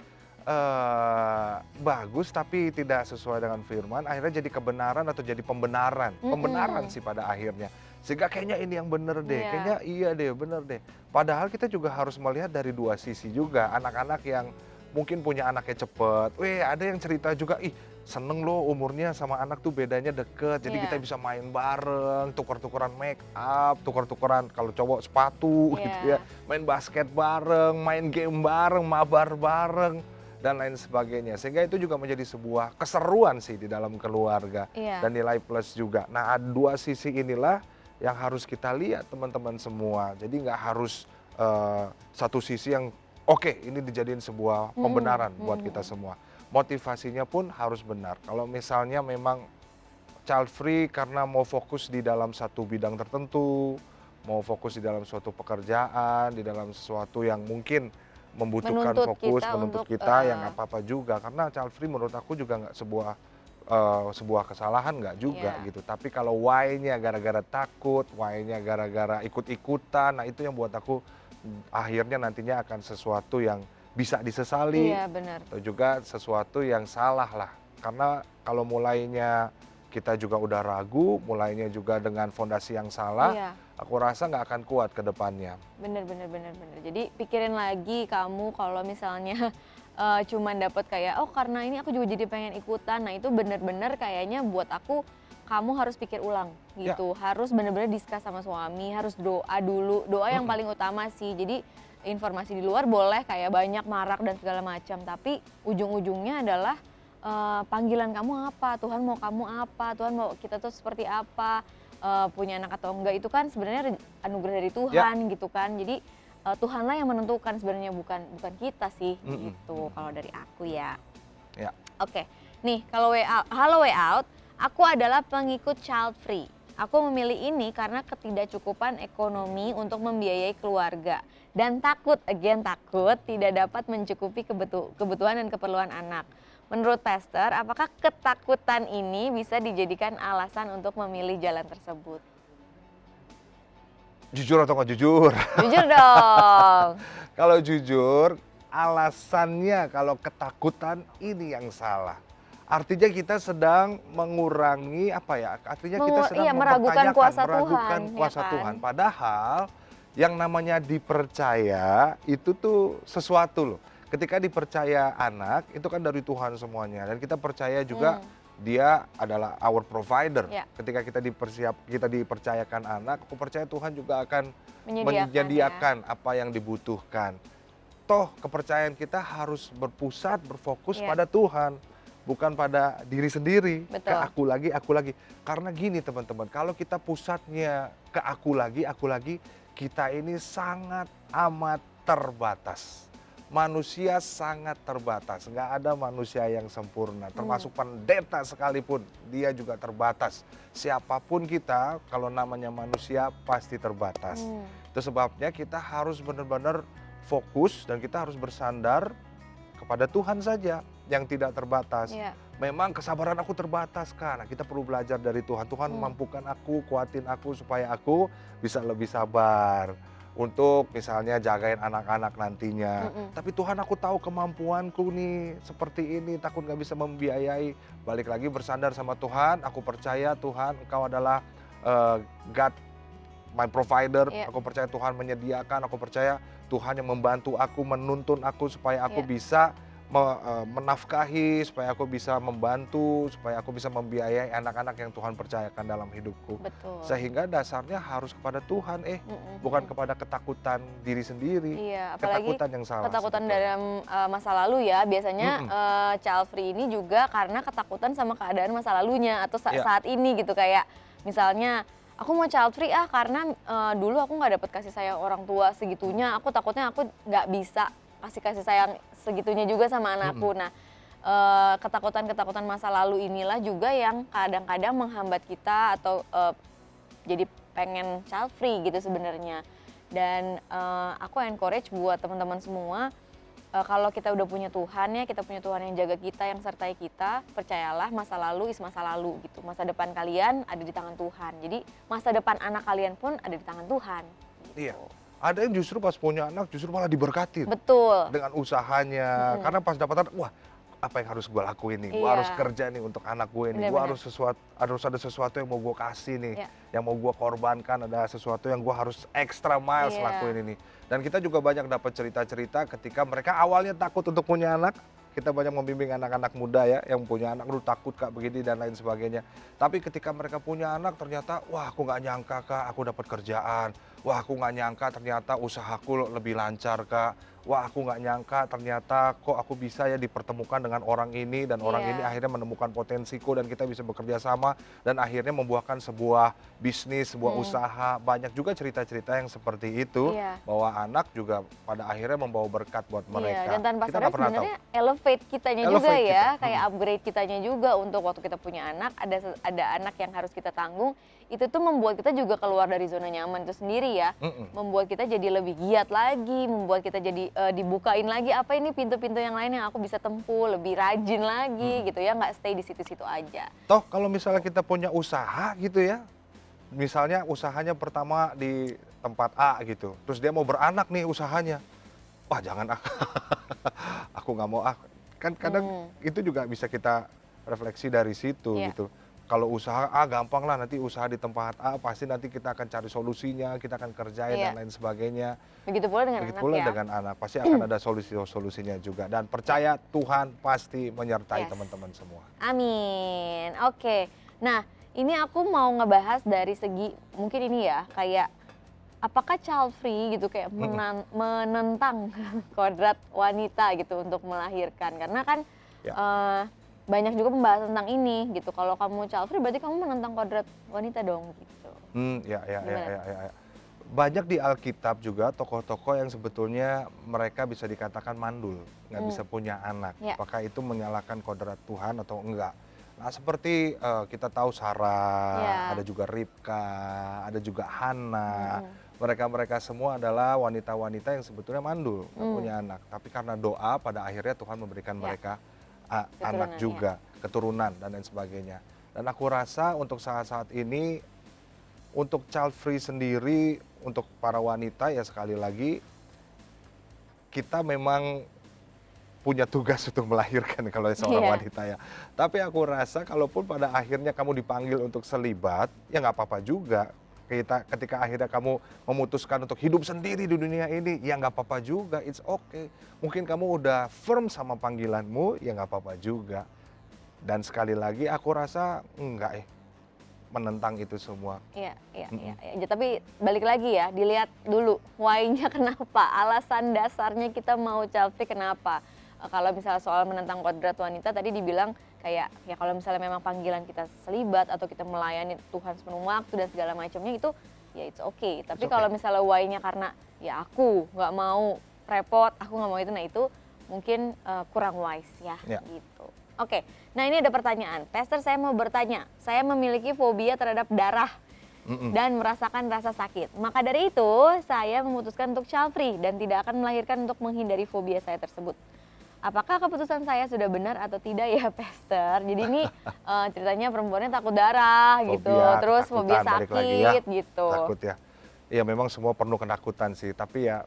bagus tapi tidak sesuai dengan firman, akhirnya jadi kebenaran atau jadi pembenaran. Pembenaran sih pada akhirnya. Sehingga kayaknya ini yang bener deh, Iya. kayaknya iya deh, bener deh. Padahal kita juga harus melihat dari dua sisi juga. Anak-anak yang mungkin punya anaknya cepet, ada yang cerita juga, ih seneng loh umurnya sama anak tuh bedanya deket, jadi Iya. kita bisa main bareng, tukar-tukaran make up, tukar-tukaran kalau cowok sepatu Iya. gitu ya, main basket bareng, main game bareng, mabar bareng, dan lain sebagainya. Sehingga itu juga menjadi sebuah keseruan sih di dalam keluarga Iya. dan nilai plus juga. Nah, ada dua sisi inilah yang harus kita lihat teman-teman semua. Jadi nggak harus satu sisi yang oke, ini dijadiin sebuah pembenaran buat kita semua. Motivasinya pun harus benar. Kalau misalnya memang child free karena mau fokus di dalam satu bidang tertentu, mau fokus di dalam suatu pekerjaan, di dalam sesuatu yang mungkin membutuhkan Menuntut fokus, kita menuntut untuk, kita, ya nggak apa-apa juga. Karena child free menurut aku juga nggak sebuah kesalahan, nggak juga Iya. gitu. Tapi kalau why-nya gara-gara takut, why-nya gara-gara ikut-ikutan, nah itu yang buat aku akhirnya nantinya akan sesuatu yang bisa disesali, Iya benar. atau juga sesuatu yang salah lah. Karena kalau mulainya kita juga udah ragu, mulainya juga dengan fondasi yang salah, Iya. aku rasa nggak akan kuat ke depannya. Bener. Jadi pikirin lagi kamu kalau misalnya cuman dapat kayak karena ini aku juga jadi pengen ikutan. Nah itu bener-bener kayaknya buat aku kamu harus pikir ulang gitu. Harus bener-bener discuss sama suami, harus doa dulu. Doa yang paling utama sih. Jadi informasi di luar boleh kayak banyak marak dan segala macam. Tapi ujung-ujungnya adalah panggilan kamu apa, Tuhan mau kamu apa, Tuhan mau kita tuh seperti apa. Punya anak atau enggak itu kan sebenarnya anugerah dari Tuhan gitu kan. Jadi Tuhanlah yang menentukan sebenarnya bukan kita sih gitu kalau dari aku ya. Ya. Oke. Nih kalau halo way out, aku adalah pengikut child free. Aku memilih ini karena ketidakcukupan ekonomi untuk membiayai keluarga dan takut tidak dapat mencukupi kebutuhan dan keperluan anak. Menurut Pastor, apakah ketakutan ini bisa dijadikan alasan untuk memilih jalan tersebut? Jujur atau nggak jujur? Jujur dong. Kalau jujur, alasannya kalau ketakutan ini yang salah. Artinya kita sedang mengurangi Artinya kita sedang meragukan kuasa meragukan Tuhan, kuasa ya kan? Tuhan. Padahal yang namanya dipercaya itu tuh sesuatu loh. Ketika dipercaya anak itu kan dari Tuhan semuanya, dan kita percaya juga Dia adalah our provider. Ya. Ketika kita dipercayakan anak, aku percaya Tuhan juga akan Menyediakan, menyediakan apa yang dibutuhkan. Toh kepercayaan kita harus berfokus Ya. pada Tuhan, bukan pada diri sendiri. Betul. Ke aku lagi. Karena gini teman-teman, kalau kita pusatnya ke aku lagi, kita ini sangat amat terbatas. Manusia sangat terbatas, nggak ada manusia yang sempurna, termasuk pendeta sekalipun, dia juga terbatas. Siapapun kita, kalau namanya manusia pasti terbatas. Itu sebabnya kita harus benar-benar fokus dan kita harus bersandar kepada Tuhan saja yang tidak terbatas. Iya. Memang kesabaran aku terbatas kan, nah, kita perlu belajar dari Tuhan. Tuhan mampukan aku, kuatin aku supaya aku bisa lebih sabar. Untuk misalnya jagain anak-anak nantinya. Tapi Tuhan, aku tahu kemampuanku nih seperti ini, takut gak bisa membiayai. Balik lagi bersandar sama Tuhan, aku percaya Tuhan Engkau adalah God, my provider. Yeah. Aku percaya Tuhan menyediakan, aku percaya Tuhan yang membantu aku, menuntun aku supaya aku bisa menafkahi, supaya aku bisa membantu, supaya aku bisa membiayai anak-anak yang Tuhan percayakan dalam hidupku. Betul. Sehingga dasarnya harus kepada Tuhan, bukan kepada ketakutan diri sendiri, Iya, apalagi ketakutan yang salah. ketakutan sebetulnya. dalam masa lalu ya. Biasanya child free ini juga karena ketakutan sama keadaan masa lalunya atau Iya. saat ini gitu. Kayak misalnya aku mau child free karena dulu aku nggak dapet kasih sayang orang tua segitunya. Aku takutnya aku nggak bisa kasih sayang segitunya juga sama anakku. Nah, ketakutan-ketakutan masa lalu inilah juga yang kadang-kadang menghambat kita atau jadi pengen child free gitu sebenarnya. Dan aku encourage buat teman-teman semua, kalau kita udah punya Tuhan ya, kita punya Tuhan yang jaga kita, yang sertai kita, percayalah masa lalu is masa lalu gitu. Masa depan kalian ada di tangan Tuhan. Jadi masa depan anak kalian pun ada di tangan Tuhan. Gitu. Iya. Ada yang justru pas punya anak justru malah diberkatin Betul. dengan usahanya, karena pas dapat anak, wah apa yang harus gue lakuin nih? Gue Iya. harus kerja nih untuk anak gue nih. Gue Benar-benar. harus ada sesuatu yang mau gue kasih nih, Iya. yang mau gue korbankan. Ada sesuatu yang gue harus extra miles Iya. lakuin ini. Dan kita juga banyak dapat cerita-cerita ketika mereka awalnya takut untuk punya anak. Kita banyak membimbing anak-anak muda ya, yang punya anak, lu takut kak begini dan lain sebagainya. Tapi ketika mereka punya anak ternyata, wah aku nggak nyangka kak, aku dapat kerjaan. Wah aku nggak nyangka ternyata usahaku lebih lancar kak. Wah aku nggak nyangka ternyata kok aku bisa ya dipertemukan dengan orang ini. Dan orang ini Iya. akhirnya menemukan potensiku dan kita bisa bekerja sama. Dan akhirnya membuahkan sebuah bisnis, sebuah usaha. Banyak juga cerita-cerita yang seperti itu. Iya. Bahwa anak juga pada akhirnya membawa berkat buat mereka. Iya, dan tanpa Kita sadar nggak pernah tahu. sebenarnya elevate kitanya juga Elevate ya, kita. kayak upgrade kitanya juga untuk waktu kita punya anak, ada anak yang harus kita tanggung, itu tuh membuat kita juga keluar dari zona nyaman itu sendiri ya, membuat kita jadi lebih giat lagi, membuat kita jadi dibukain lagi apa ini pintu-pintu yang lain yang aku bisa tempuh, lebih rajin lagi gitu ya, nggak stay di situ-situ aja. Toh kalau misalnya kita punya usaha gitu ya, misalnya usahanya pertama di tempat A gitu, terus dia mau beranak nih usahanya, wah jangan aku nggak mau kan kadang itu juga bisa kita refleksi dari situ Iya. gitu. Kalau usaha A gampang lah, nanti usaha di tempat A pasti nanti kita akan cari solusinya, kita akan kerjain Iya. dan lain sebagainya. Begitu pula dengan Begitu anak pula ya. dengan anak, pasti akan ada solusinya juga. Dan percaya Tuhan pasti menyertai Yes. teman-teman semua. Amin. Oke. Nah, ini aku mau ngebahas dari segi mungkin ini ya, kayak apakah child free gitu kayak menentang kodrat wanita gitu untuk melahirkan. Karena kan Ya. banyak juga pembahasan tentang ini gitu. Kalau kamu child free berarti kamu menentang kodrat wanita dong gitu. Ya. Gimana? Banyak di Alkitab juga tokoh-tokoh yang sebetulnya mereka bisa dikatakan mandul, nggak bisa punya anak. Ya. Apakah itu menyalahkan kodrat Tuhan atau enggak? Nah seperti kita tahu Sarah, Ya. ada juga Ribka, ada juga Hana. Mereka-mereka semua adalah wanita-wanita yang sebetulnya mandul, nggak punya anak. Tapi karena doa pada akhirnya Tuhan memberikan Ya. mereka Keturunan, anak juga, keturunan dan lain sebagainya. Dan aku rasa untuk saat-saat ini, untuk child free sendiri, untuk para wanita ya sekali lagi, kita memang punya tugas untuk melahirkan kalau seorang Iya. wanita ya. Tapi aku rasa kalaupun pada akhirnya kamu dipanggil untuk selibat, ya nggak apa-apa juga. Ketika akhirnya kamu memutuskan untuk hidup sendiri di dunia ini, ya nggak apa-apa juga, it's okay. Mungkin kamu udah firm sama panggilanmu, ya nggak apa-apa juga. Dan sekali lagi aku rasa enggak menentang itu semua. Iya. Ya, tapi balik lagi ya, dilihat dulu why-nya kenapa, alasan dasarnya kita mau child free kenapa. Kalau misalnya soal menentang kodrat wanita tadi dibilang kayak ya kalau misalnya memang panggilan kita selibat atau kita melayani Tuhan sepenuh waktu dan segala macamnya itu ya it's okay. Tapi okay. kalau misalnya why-nya karena ya aku nggak mau repot, aku nggak mau itu, nah itu mungkin kurang wise ya. Gitu. Oke, nah ini ada pertanyaan. Pastor, saya mau bertanya, saya memiliki fobia terhadap darah dan merasakan rasa sakit. Maka dari itu, saya memutuskan untuk child free dan tidak akan melahirkan untuk menghindari fobia saya tersebut. Apakah keputusan saya sudah benar atau tidak ya, Pastor? Jadi ini ceritanya perempuannya takut darah gitu, terus fobia sakit gitu. Takut ya. Iya memang semua penuh kenakutan sih, tapi ya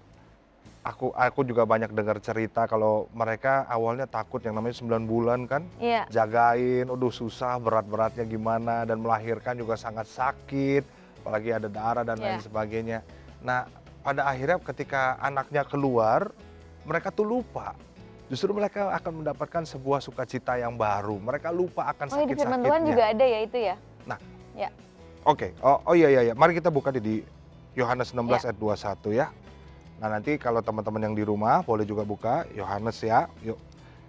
aku juga banyak dengar cerita kalau mereka awalnya takut yang namanya 9 bulan kan. Iya. Jagain, susah, berat-beratnya gimana, dan melahirkan juga sangat sakit, apalagi ada darah dan lain sebagainya. Nah, pada akhirnya ketika anaknya keluar, mereka tuh lupa Justru mereka akan mendapatkan sebuah sukacita yang baru. Mereka lupa akan Oh, di firman Tuhan juga sakit-sakitnya. ada ya itu ya? Nah, Ya, oke. Oh iya iya iya. Mari kita buka di Yohanes 16 ya. ayat 21 ya. Nah, nanti kalau teman-teman yang di rumah boleh juga buka Yohanes ya. Yuk,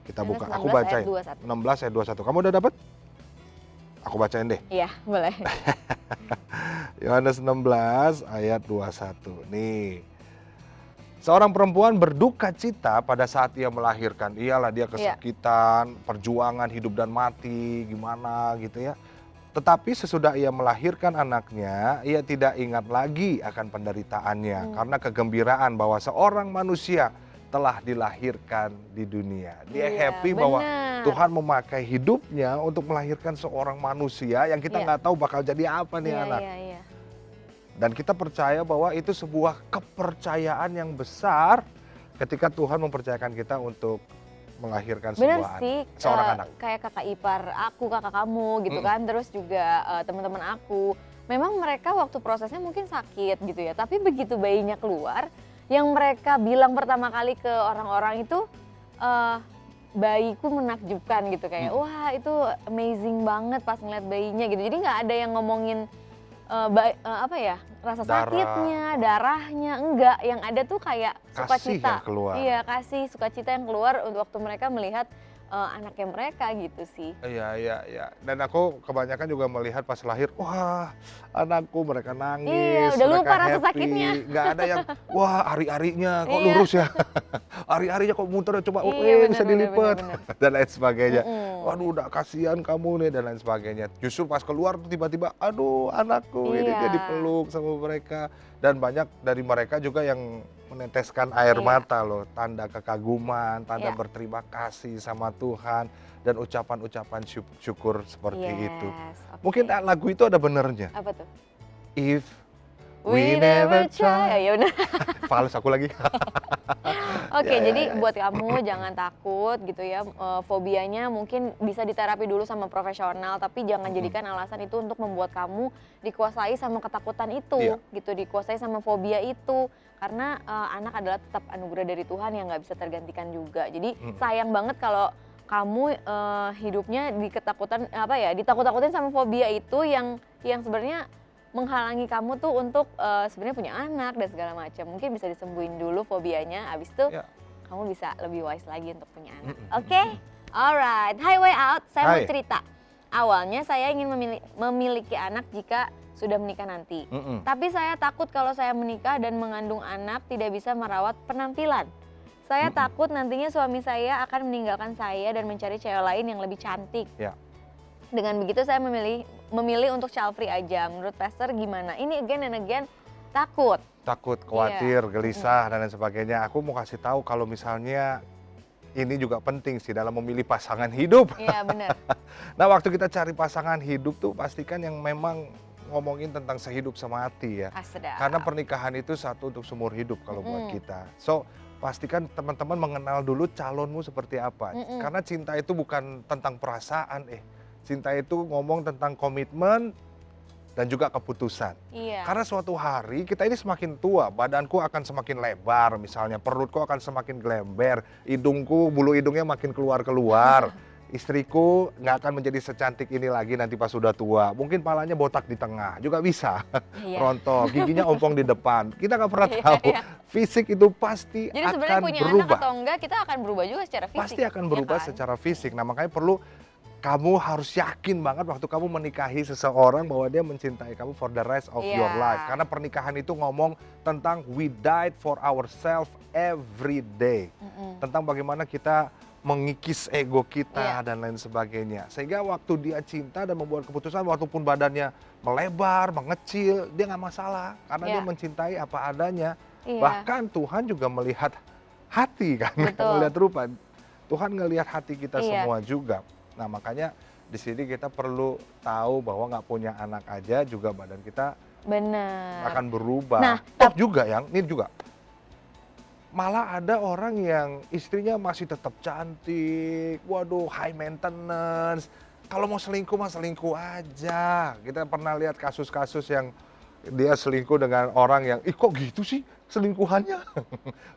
kita Yohanes buka. Aku 16 ayat bacain. 21. 16 ayat 21. Kamu udah dapat? Aku bacain deh. Iya, boleh. Yohanes 16 ayat 21. Nih. Seorang perempuan berduka cita pada saat ia melahirkan. Iyalah dia Iya. kesakitan, perjuangan hidup dan mati, gimana gitu ya. Tetapi sesudah ia melahirkan anaknya, ia tidak ingat lagi akan penderitaannya karena kegembiraan bahwa seorang manusia telah dilahirkan di dunia. Dia Iya, happy bahwa benar. Tuhan memakai hidupnya untuk melahirkan seorang manusia yang kita Iya. nggak tahu bakal jadi apa nih Iya, anak. iya, iya. Dan kita percaya bahwa itu sebuah kepercayaan yang besar ketika Tuhan mempercayakan kita untuk melahirkan Bener sebuah sih, seorang anak. kayak kakak ipar aku, kakak kamu gitu Mm. kan, terus juga teman-teman aku. Memang mereka waktu prosesnya mungkin sakit gitu ya, tapi begitu bayinya keluar, yang mereka bilang pertama kali ke orang-orang itu, eh, bayiku menakjubkan gitu kayak, wah itu amazing banget pas ngeliat bayinya gitu. Jadi nggak ada yang ngomongin apa ya, rasa Darah. sakitnya, darahnya, enggak. Yang ada tuh kayak Kasih sukacita. yang keluar. Iya, kasih sukacita yang keluar waktu mereka melihat anaknya mereka gitu sih. Iya, iya, iya. Dan aku kebanyakan juga melihat pas lahir, wah anakku mereka nangis, Iya, udah mereka lupa rasa happy. sakitnya. Nggak ada yang, wah ari-arinya kok Iya. lurus ya. Ari-arinya kok muter coba, Iya, bisa benar, dilipat. benar, Dan lain sebagainya. Mm-mm. Waduh udah kasihan kamu nih dan lain sebagainya. Justru pas keluar tuh tiba-tiba, aduh anakku ini dia Iya. dipeluk sama mereka. Dan banyak dari mereka juga yang meneteskan air Iya. mata loh. Tanda kekaguman, tanda Iya. berterima kasih sama Tuhan. Dan ucapan-ucapan syukur seperti itu. Yes, oke. Mungkin lagu itu ada benernya. Apa tuh? If we never try. Ya udah. Fals aku lagi. Oke, Ya, ya, jadi ya. buat kamu jangan takut gitu ya. Fobianya mungkin bisa diterapi dulu sama profesional, tapi jangan jadikan alasan itu untuk membuat kamu dikuasai sama ketakutan itu, Iya. gitu, dikuasai sama fobia itu. Karena anak adalah tetap anugerah dari Tuhan yang nggak bisa tergantikan juga. Jadi sayang banget kalau kamu hidupnya ditakut-takutin sama fobia itu yang sebenarnya menghalangi kamu tuh untuk sebenarnya punya anak dan segala macam. Mungkin bisa disembuhin dulu fobianya, abis itu Ya. kamu bisa lebih wise lagi untuk punya anak. Oke? Alright, hi way out, saya mau Hai. cerita. Awalnya saya ingin memiliki anak jika sudah menikah nanti. Tapi saya takut kalau saya menikah dan mengandung anak tidak bisa merawat penampilan. Saya takut nantinya suami saya akan meninggalkan saya dan mencari cewek lain yang lebih cantik. Ya. Dengan begitu saya memilih untuk child free aja. Menurut Pastor gimana? Ini again and again takut. Takut, khawatir, gelisah dan lain sebagainya. Aku mau kasih tahu kalau misalnya ini juga penting sih dalam memilih pasangan hidup. Iya benar. Nah, waktu kita cari pasangan hidup tuh pastikan yang memang ngomongin tentang sehidup semati ya. Sedap. Karena pernikahan itu satu untuk seumur hidup kalau buat kita. So, pastikan teman-teman mengenal dulu calonmu seperti apa. Karena cinta itu bukan tentang perasaan, cinta itu ngomong tentang komitmen dan juga keputusan. Iya. Karena suatu hari kita ini semakin tua, badanku akan semakin lebar misalnya, perutku akan semakin gelember, hidungku, bulu hidungnya makin keluar-keluar. Istriku nggak akan menjadi secantik ini lagi nanti pas sudah tua. Mungkin palanya botak di tengah, juga bisa. Iya. Rontok, giginya ompong di depan. Kita nggak pernah Iya, tahu. iya. Fisik itu pasti Jadi sebenarnya akan punya anak berubah. atau enggak kita akan berubah juga secara fisik. Pasti akan berubah ya kan? secara fisik. Nah makanya perlu kamu harus yakin banget waktu kamu menikahi seseorang bahwa dia mencintai kamu for the rest of your Iya. life. Karena pernikahan itu ngomong tentang we died for ourselves every day. Tentang bagaimana kita mengikis ego kita Iya. dan lain sebagainya. Sehingga waktu dia cinta dan membuat keputusan, walaupun badannya melebar, mengecil, dia nggak masalah. Karena Iya. dia mencintai apa adanya. Iya. Bahkan Tuhan juga melihat hati kan, Betul. melihat rupa. Tuhan ngelihat hati kita Iya. semua juga. Nah makanya di sini kita perlu tahu bahwa nggak punya anak aja juga badan kita Benar. akan berubah. Nah, Juga ini juga. Malah ada orang yang istrinya masih tetap cantik, waduh high maintenance. Kalau mau selingkuh mah selingkuh aja. Kita pernah lihat kasus-kasus yang dia selingkuh dengan orang yang, ih kok gitu sih? selingkuhannya.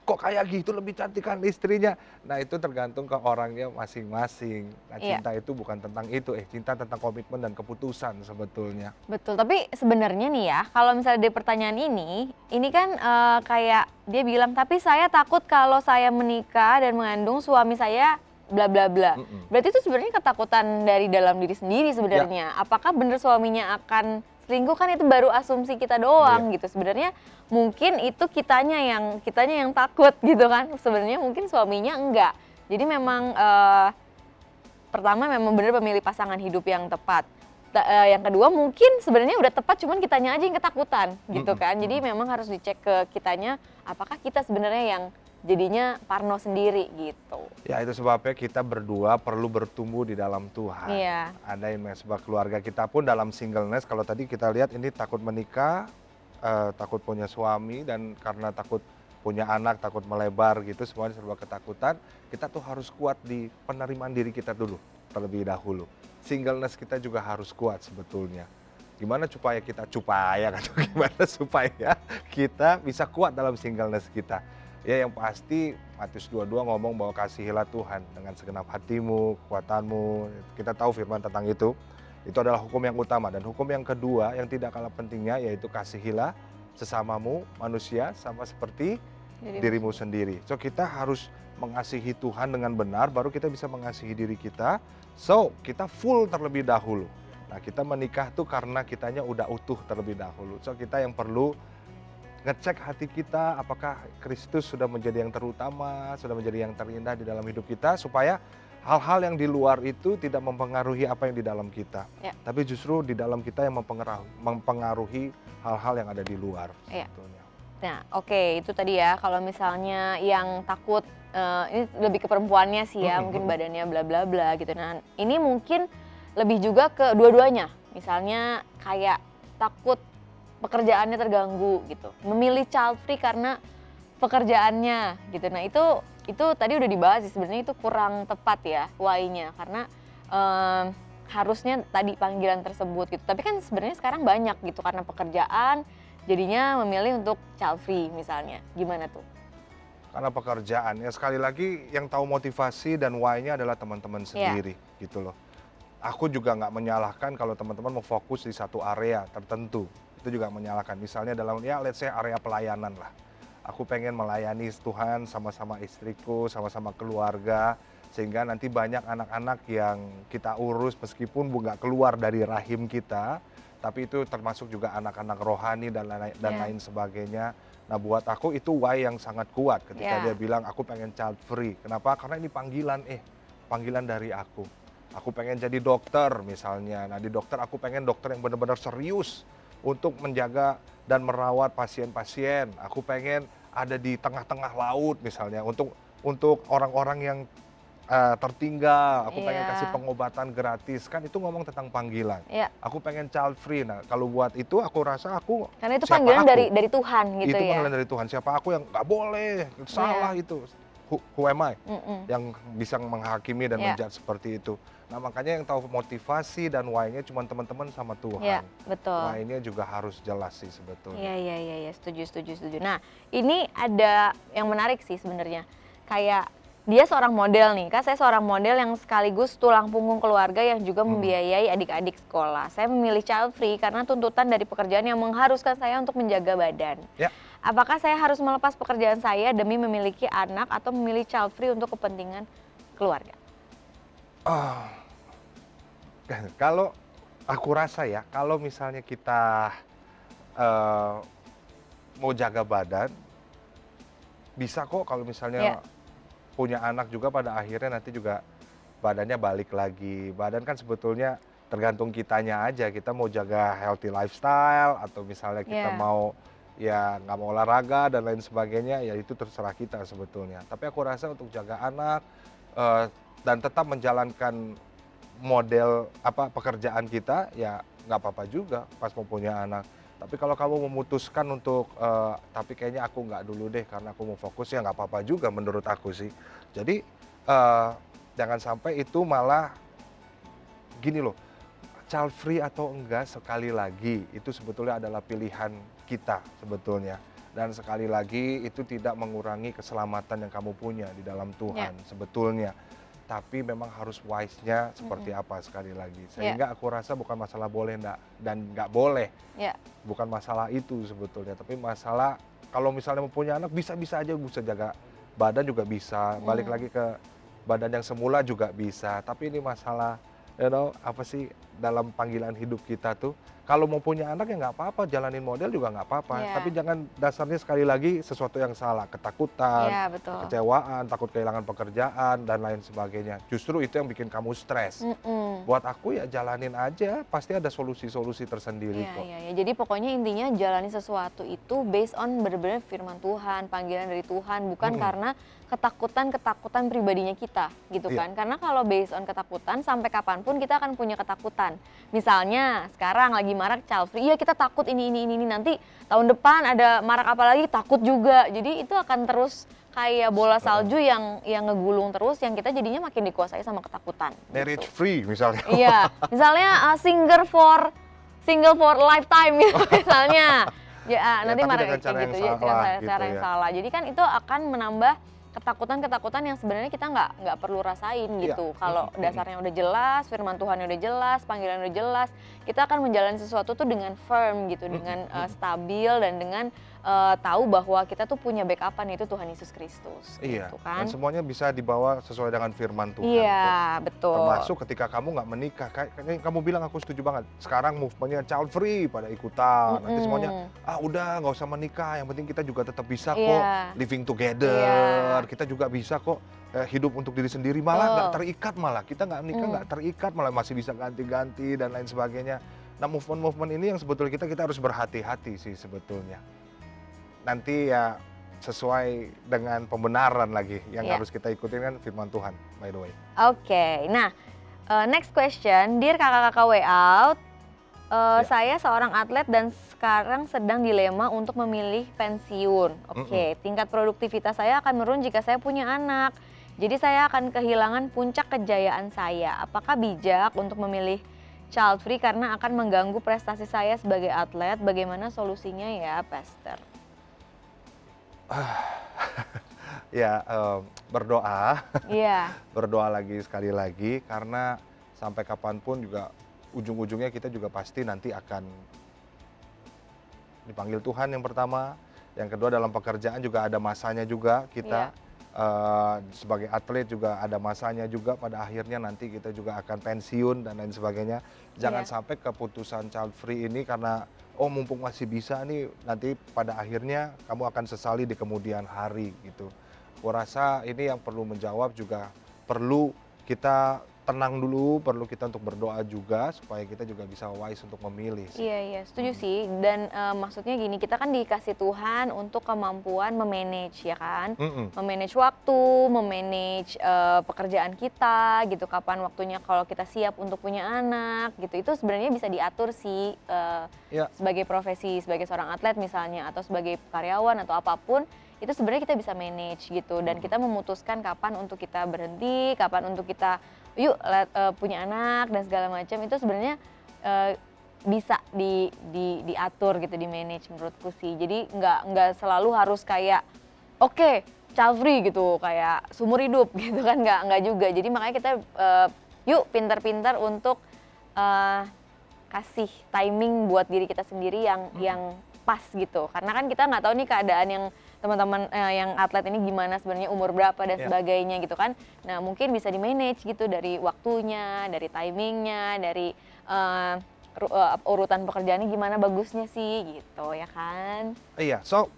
Kok kayak gitu lebih cantik kan istrinya. Nah itu tergantung ke orangnya masing-masing. Nah Iya. cinta itu bukan tentang itu, cinta tentang komitmen dan keputusan sebetulnya. Betul, tapi sebenarnya nih ya, kalau misalnya di pertanyaan ini kan kayak dia bilang, tapi saya takut kalau saya menikah dan mengandung suami saya bla bla bla. Mm-mm. Berarti itu sebenarnya ketakutan dari dalam diri sendiri sebenarnya. Apakah benar suaminya akan selingkuh, kan itu baru asumsi kita doang gitu. Sebenarnya mungkin itu kitanya yang takut gitu kan. Sebenarnya mungkin suaminya enggak. Jadi memang pertama memang benar memilih pasangan hidup yang tepat. Yang kedua mungkin sebenarnya udah tepat, cuman kitanya aja yang ketakutan gitu kan. Jadi memang harus dicek ke kitanya, apakah kita sebenarnya yang jadinya parno sendiri gitu. Ya itu sebabnya kita berdua perlu bertumbuh di dalam Tuhan. Iya. Ada yang sebab keluarga kita pun dalam singleness, kalau tadi kita lihat ini takut menikah, takut punya suami, dan karena takut punya anak, takut melebar gitu, semuanya serba ketakutan. Kita tuh harus kuat di penerimaan diri kita dulu, terlebih dahulu. Singleness kita juga harus kuat sebetulnya. Gimana supaya kita bisa kuat dalam singleness kita. Ya yang pasti Matius 22 ngomong bahwa kasihilah Tuhan dengan segenap hatimu, kekuatanmu. Kita tahu firman tentang itu. Itu adalah hukum yang utama. Dan hukum yang kedua yang tidak kalah pentingnya yaitu kasihilah sesamamu manusia sama seperti dirimu sendiri. So kita harus mengasihi Tuhan dengan benar, baru kita bisa mengasihi diri kita. So kita full terlebih dahulu. Nah kita menikah tuh karena kitanya udah utuh terlebih dahulu. So kita yang perlu ngecek hati kita, apakah Kristus sudah menjadi yang terutama, sudah menjadi yang terindah di dalam hidup kita, supaya hal-hal yang di luar itu tidak mempengaruhi apa yang di dalam kita. Ya. Tapi justru di dalam kita yang mempengaruhi hal-hal yang ada di luar. Ya. Sebetulnya. Nah oke, itu tadi ya, kalau misalnya yang takut, ini lebih ke perempuannya sih ya, mungkin badannya bla bla bla gitu. Nah ini mungkin lebih juga ke dua-duanya, misalnya kayak takut pekerjaannya terganggu gitu, memilih child free karena pekerjaannya gitu. Nah itu tadi udah dibahas sih, sebenarnya itu kurang tepat ya why-nya, karena harusnya tadi panggilan tersebut gitu. Tapi kan sebenarnya sekarang banyak gitu karena pekerjaan jadinya memilih untuk child free misalnya. Gimana tuh? Karena pekerjaan, ya sekali lagi yang tahu motivasi dan why-nya adalah teman-teman sendiri gitu loh. Aku juga nggak menyalahkan kalau teman-teman mau fokus di satu area tertentu. Itu juga menyalahkan. Misalnya dalam let's say area pelayanan lah. Aku pengen melayani Tuhan sama-sama istriku, sama-sama keluarga, sehingga nanti banyak anak-anak yang kita urus meskipun nggak keluar dari rahim kita, tapi itu termasuk juga anak-anak rohani dan lain sebagainya. Nah buat aku itu why yang sangat kuat ketika dia bilang aku pengen child free. Kenapa? Karena ini panggilan dari aku. Aku pengen jadi dokter misalnya. Nah di dokter aku pengen dokter yang benar-benar serius untuk menjaga dan merawat pasien-pasien. Aku pengen ada di tengah-tengah laut misalnya untuk orang-orang yang tertinggal. Aku pengen kasih pengobatan gratis. Kan itu ngomong tentang panggilan. Aku pengen child free. Nah kalau buat itu aku rasa aku, karena itu panggilan dari Tuhan gitu itu ya. Itu panggilan dari Tuhan. Siapa aku yang nggak boleh, salah itu. Who am I? Yang bisa menghakimi dan menjudge seperti itu. Nah makanya yang tahu motivasi dan why-nya cuma teman-teman sama Tuhan. Iya, betul. Why-nya juga harus jelas sih sebetulnya. Iya, setuju. Nah ini ada yang menarik sih sebenarnya. Kayak dia seorang model nih, saya seorang model yang sekaligus tulang punggung keluarga yang juga membiayai adik-adik sekolah. Saya memilih child free karena tuntutan dari pekerjaan yang mengharuskan saya untuk menjaga badan. Ya. Apakah saya harus melepas pekerjaan saya demi memiliki anak atau memilih child free untuk kepentingan keluarga? Kalau aku rasa ya, kalau misalnya kita mau jaga badan, bisa kok kalau misalnya punya anak juga pada akhirnya nanti juga badannya balik lagi. Badan kan sebetulnya tergantung kitanya aja, kita mau jaga healthy lifestyle atau misalnya kita mau ya nggak mau olahraga dan lain sebagainya, ya itu terserah kita sebetulnya. Tapi aku rasa untuk jaga anak dan tetap menjalankan model pekerjaan kita, ya nggak apa-apa juga pas mau punya anak. Tapi kalau kamu memutuskan untuk tapi kayaknya aku nggak dulu deh karena aku mau fokus, ya nggak apa-apa juga menurut aku sih. Jadi jangan sampai itu malah gini loh, child free atau enggak sekali lagi itu sebetulnya adalah pilihan kita sebetulnya. Dan sekali lagi itu tidak mengurangi keselamatan yang kamu punya di dalam Tuhan sebetulnya. Tapi memang harus wise-nya seperti apa sekali lagi. Sehingga aku rasa bukan masalah boleh enggak dan nggak boleh. Bukan masalah itu sebetulnya. Tapi masalah kalau misalnya mempunyai anak bisa-bisa aja bisa jaga badan juga bisa. Balik lagi ke badan yang semula juga bisa. Tapi ini masalah apa sih dalam panggilan hidup kita tuh. Kalau mau punya anak ya nggak apa-apa, jalanin model juga nggak apa-apa. Tapi jangan dasarnya sekali lagi sesuatu yang salah, ketakutan, kecewaan, takut kehilangan pekerjaan dan lain sebagainya. Justru itu yang bikin kamu stres. Buat aku ya jalanin aja, pasti ada solusi-solusi tersendiri kok. Jadi pokoknya intinya jalani sesuatu itu based on benar-benar firman Tuhan, panggilan dari Tuhan, bukan karena ketakutan pribadinya kita gitu kan. Karena kalau based on ketakutan sampai kapanpun kita akan punya ketakutan. Misalnya sekarang lagi marak child free, iya kita takut ini nanti tahun depan ada marak apa lagi takut juga. Jadi itu akan terus kayak bola salju yang ngegulung terus, yang kita jadinya makin dikuasai sama ketakutan. Marriage free misalnya. Iya, misalnya single for lifetime gitu misalnya. Nanti marak kayak gitu ya, cara yang salah. Jadi kan itu akan menambah ketakutan yang sebenarnya kita nggak perlu rasain gitu. Kalau dasarnya udah jelas, firman Tuhan udah jelas, panggilan udah jelas, kita akan menjalani sesuatu tuh dengan firm gitu, dengan stabil dan dengan tahu bahwa kita tuh punya backupan, yaitu Tuhan Yesus Kristus. Iya. Gitu kan. Dan semuanya bisa dibawa sesuai dengan firman Tuhan. Iya, betul. Termasuk ketika kamu nggak menikah, kayak kamu bilang aku setuju banget. Sekarang movementnya child free pada ikutan. Nanti semuanya udah nggak usah menikah, yang penting kita juga tetap bisa kok living together. Kita juga bisa kok hidup untuk diri sendiri, malah nggak terikat, malah kita nggak nikah nggak terikat, malah masih bisa ganti-ganti dan lain sebagainya. Nah movement ini yang sebetulnya kita harus berhati-hati sih sebetulnya. Nanti ya sesuai dengan pembenaran lagi yang harus kita ikutin kan firman Tuhan, by the way. Oke, nah next question, dear kakak-kakak way out, saya seorang atlet dan sekarang sedang dilema untuk memilih pensiun. Tingkat produktivitas saya akan menurun jika saya punya anak. Jadi saya akan kehilangan puncak kejayaan saya. Apakah bijak untuk memilih child free karena akan mengganggu prestasi saya sebagai atlet? Bagaimana solusinya ya, Pastor? Ya berdoa, berdoa lagi sekali lagi, karena sampai kapanpun juga ujung-ujungnya kita juga pasti nanti akan dipanggil Tuhan yang pertama, yang kedua dalam pekerjaan juga ada masanya juga kita sebagai atlet juga ada masanya juga, pada akhirnya nanti kita juga akan pensiun dan lain sebagainya. Jangan sampai keputusan child free ini karena mumpung masih bisa nih, nanti pada akhirnya kamu akan sesali di kemudian hari gitu. Aku rasa ini yang perlu menjawab juga perlu kita tenang dulu, perlu kita untuk berdoa juga supaya kita juga bisa wise untuk memilih. Iya, setuju sih. Dan maksudnya gini, kita kan dikasih Tuhan untuk kemampuan memanage, ya kan? Memanage waktu, memanage pekerjaan kita gitu, kapan waktunya kalau kita siap untuk punya anak gitu. Itu sebenarnya bisa diatur sih sebagai profesi, sebagai seorang atlet misalnya, atau sebagai karyawan atau apapun, itu sebenarnya kita bisa manage gitu. Dan kita memutuskan kapan untuk kita berhenti, kapan untuk kita punya anak dan segala macam, itu sebenarnya bisa diatur gitu, di manage menurutku sih. Jadi nggak selalu harus kayak child free gitu, kayak seumur hidup gitu kan, nggak juga. Jadi makanya kita pintar-pintar untuk kasih timing buat diri kita sendiri yang pas gitu. Karena kan kita nggak tahu nih keadaan yang teman-teman yang atlet ini gimana sebenarnya, umur berapa dan sebagainya gitu kan. Nah mungkin bisa di manage gitu, dari waktunya, dari timingnya, dari urutan pekerjaannya gimana bagusnya sih gitu, ya kan. Iya, so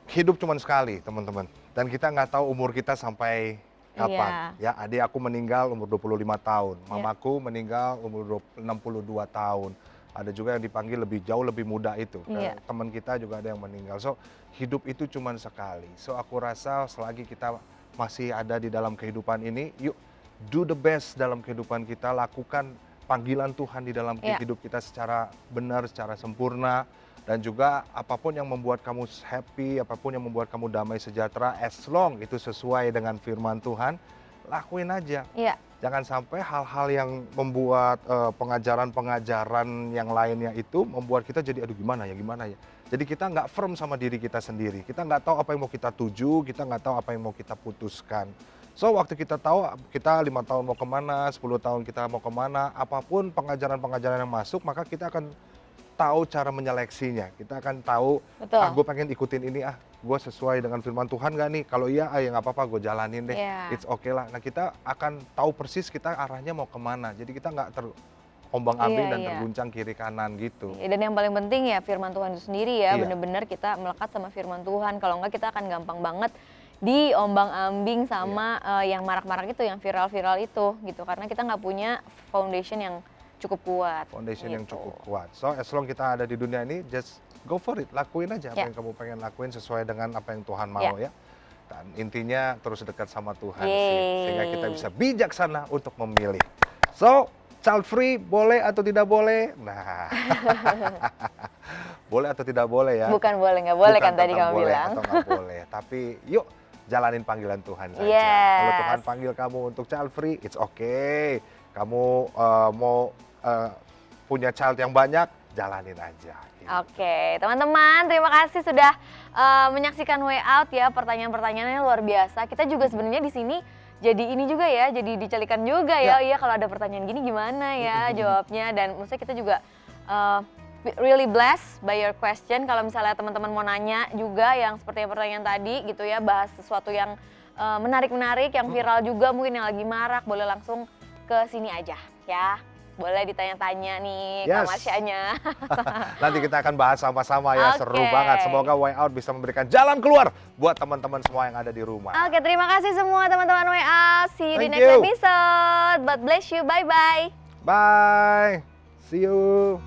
hidup cuma sekali teman-teman, dan kita nggak tahu umur kita sampai kapan. Ya, adik aku meninggal umur 25 tahun, mamaku meninggal umur 62 tahun. Ada juga yang dipanggil jauh lebih muda itu. Teman kita juga ada yang meninggal. So, hidup itu cuma sekali. So, aku rasa selagi kita masih ada di dalam kehidupan ini, yuk do the best dalam kehidupan kita. Lakukan panggilan Tuhan di dalam hidup kita secara benar, secara sempurna. Dan juga apapun yang membuat kamu happy, apapun yang membuat kamu damai sejahtera, as long itu sesuai dengan firman Tuhan, lakuin aja. Iya. Jangan sampai hal-hal yang membuat pengajaran-pengajaran yang lainnya itu membuat kita jadi aduh gimana ya. Jadi kita nggak firm sama diri kita sendiri. Kita nggak tahu apa yang mau kita tuju, kita nggak tahu apa yang mau kita putuskan. So waktu kita tahu kita 5 tahun mau kemana, 10 tahun kita mau kemana, apapun pengajaran-pengajaran yang masuk, maka kita akan tahu cara menyeleksinya. Kita akan tahu, Betul. gue pengen ikutin ini gue sesuai dengan firman Tuhan gak nih? Kalau iya, ya nggak apa-apa, gue jalanin deh. Iya. It's okay lah. Nah kita akan tahu persis kita arahnya mau kemana. Jadi kita nggak terombang-ambing Iya, dan iya. terguncang kiri kanan gitu. Dan yang paling penting ya firman Tuhan itu sendiri ya, Iya. bener-bener kita melekat sama firman Tuhan. Kalau enggak kita akan gampang banget diombang-ambing sama yang marak-marak itu, yang viral-viral itu gitu. Karena kita nggak punya foundation yang cukup kuat. Foundation yang gitu. cukup kuat. So as long kita ada di dunia ini, just go for it. Lakuin aja apa Ya. yang kamu pengen lakuin sesuai dengan apa yang Tuhan mau Ya. ya. Dan intinya terus dekat sama Tuhan sih. Yeay. Sehingga kita bisa bijaksana untuk memilih. So, child free boleh atau tidak boleh? Nah, boleh atau tidak boleh ya? Bukan boleh, nggak boleh Bukan kan tadi tentang kamu boleh bilang. atau nggak boleh. Tapi yuk jalanin panggilan Tuhan saja. Yes. Kalau Tuhan panggil kamu untuk child free, it's okay. Kamu mau punya child yang banyak, jalanin aja. Gitu. Oke, teman-teman, terima kasih sudah menyaksikan Way Out ya. Pertanyaan-pertanyaannya luar biasa. Kita juga sebenarnya di sini jadi ini juga ya, jadi dicalikan juga ya. Iya, kalau ada pertanyaan gini gimana ya jawabnya. Dan maksudnya kita juga really blessed by your question. Kalau misalnya teman-teman mau nanya juga yang seperti yang pertanyaan tadi gitu ya, bahas sesuatu yang menarik-menarik, yang viral juga mungkin yang lagi marak, boleh langsung ke sini aja ya. Boleh ditanya-tanya nih Yes. Kak Marsha-nya. Nanti kita akan bahas sama-sama ya, seru Oke. banget. Semoga Way Out bisa memberikan jalan keluar buat teman-teman semua yang ada di rumah. Oke, terima kasih semua teman-teman Way Out. See you di Thank next you. episode. God bless you. Bye-bye. Bye. See you.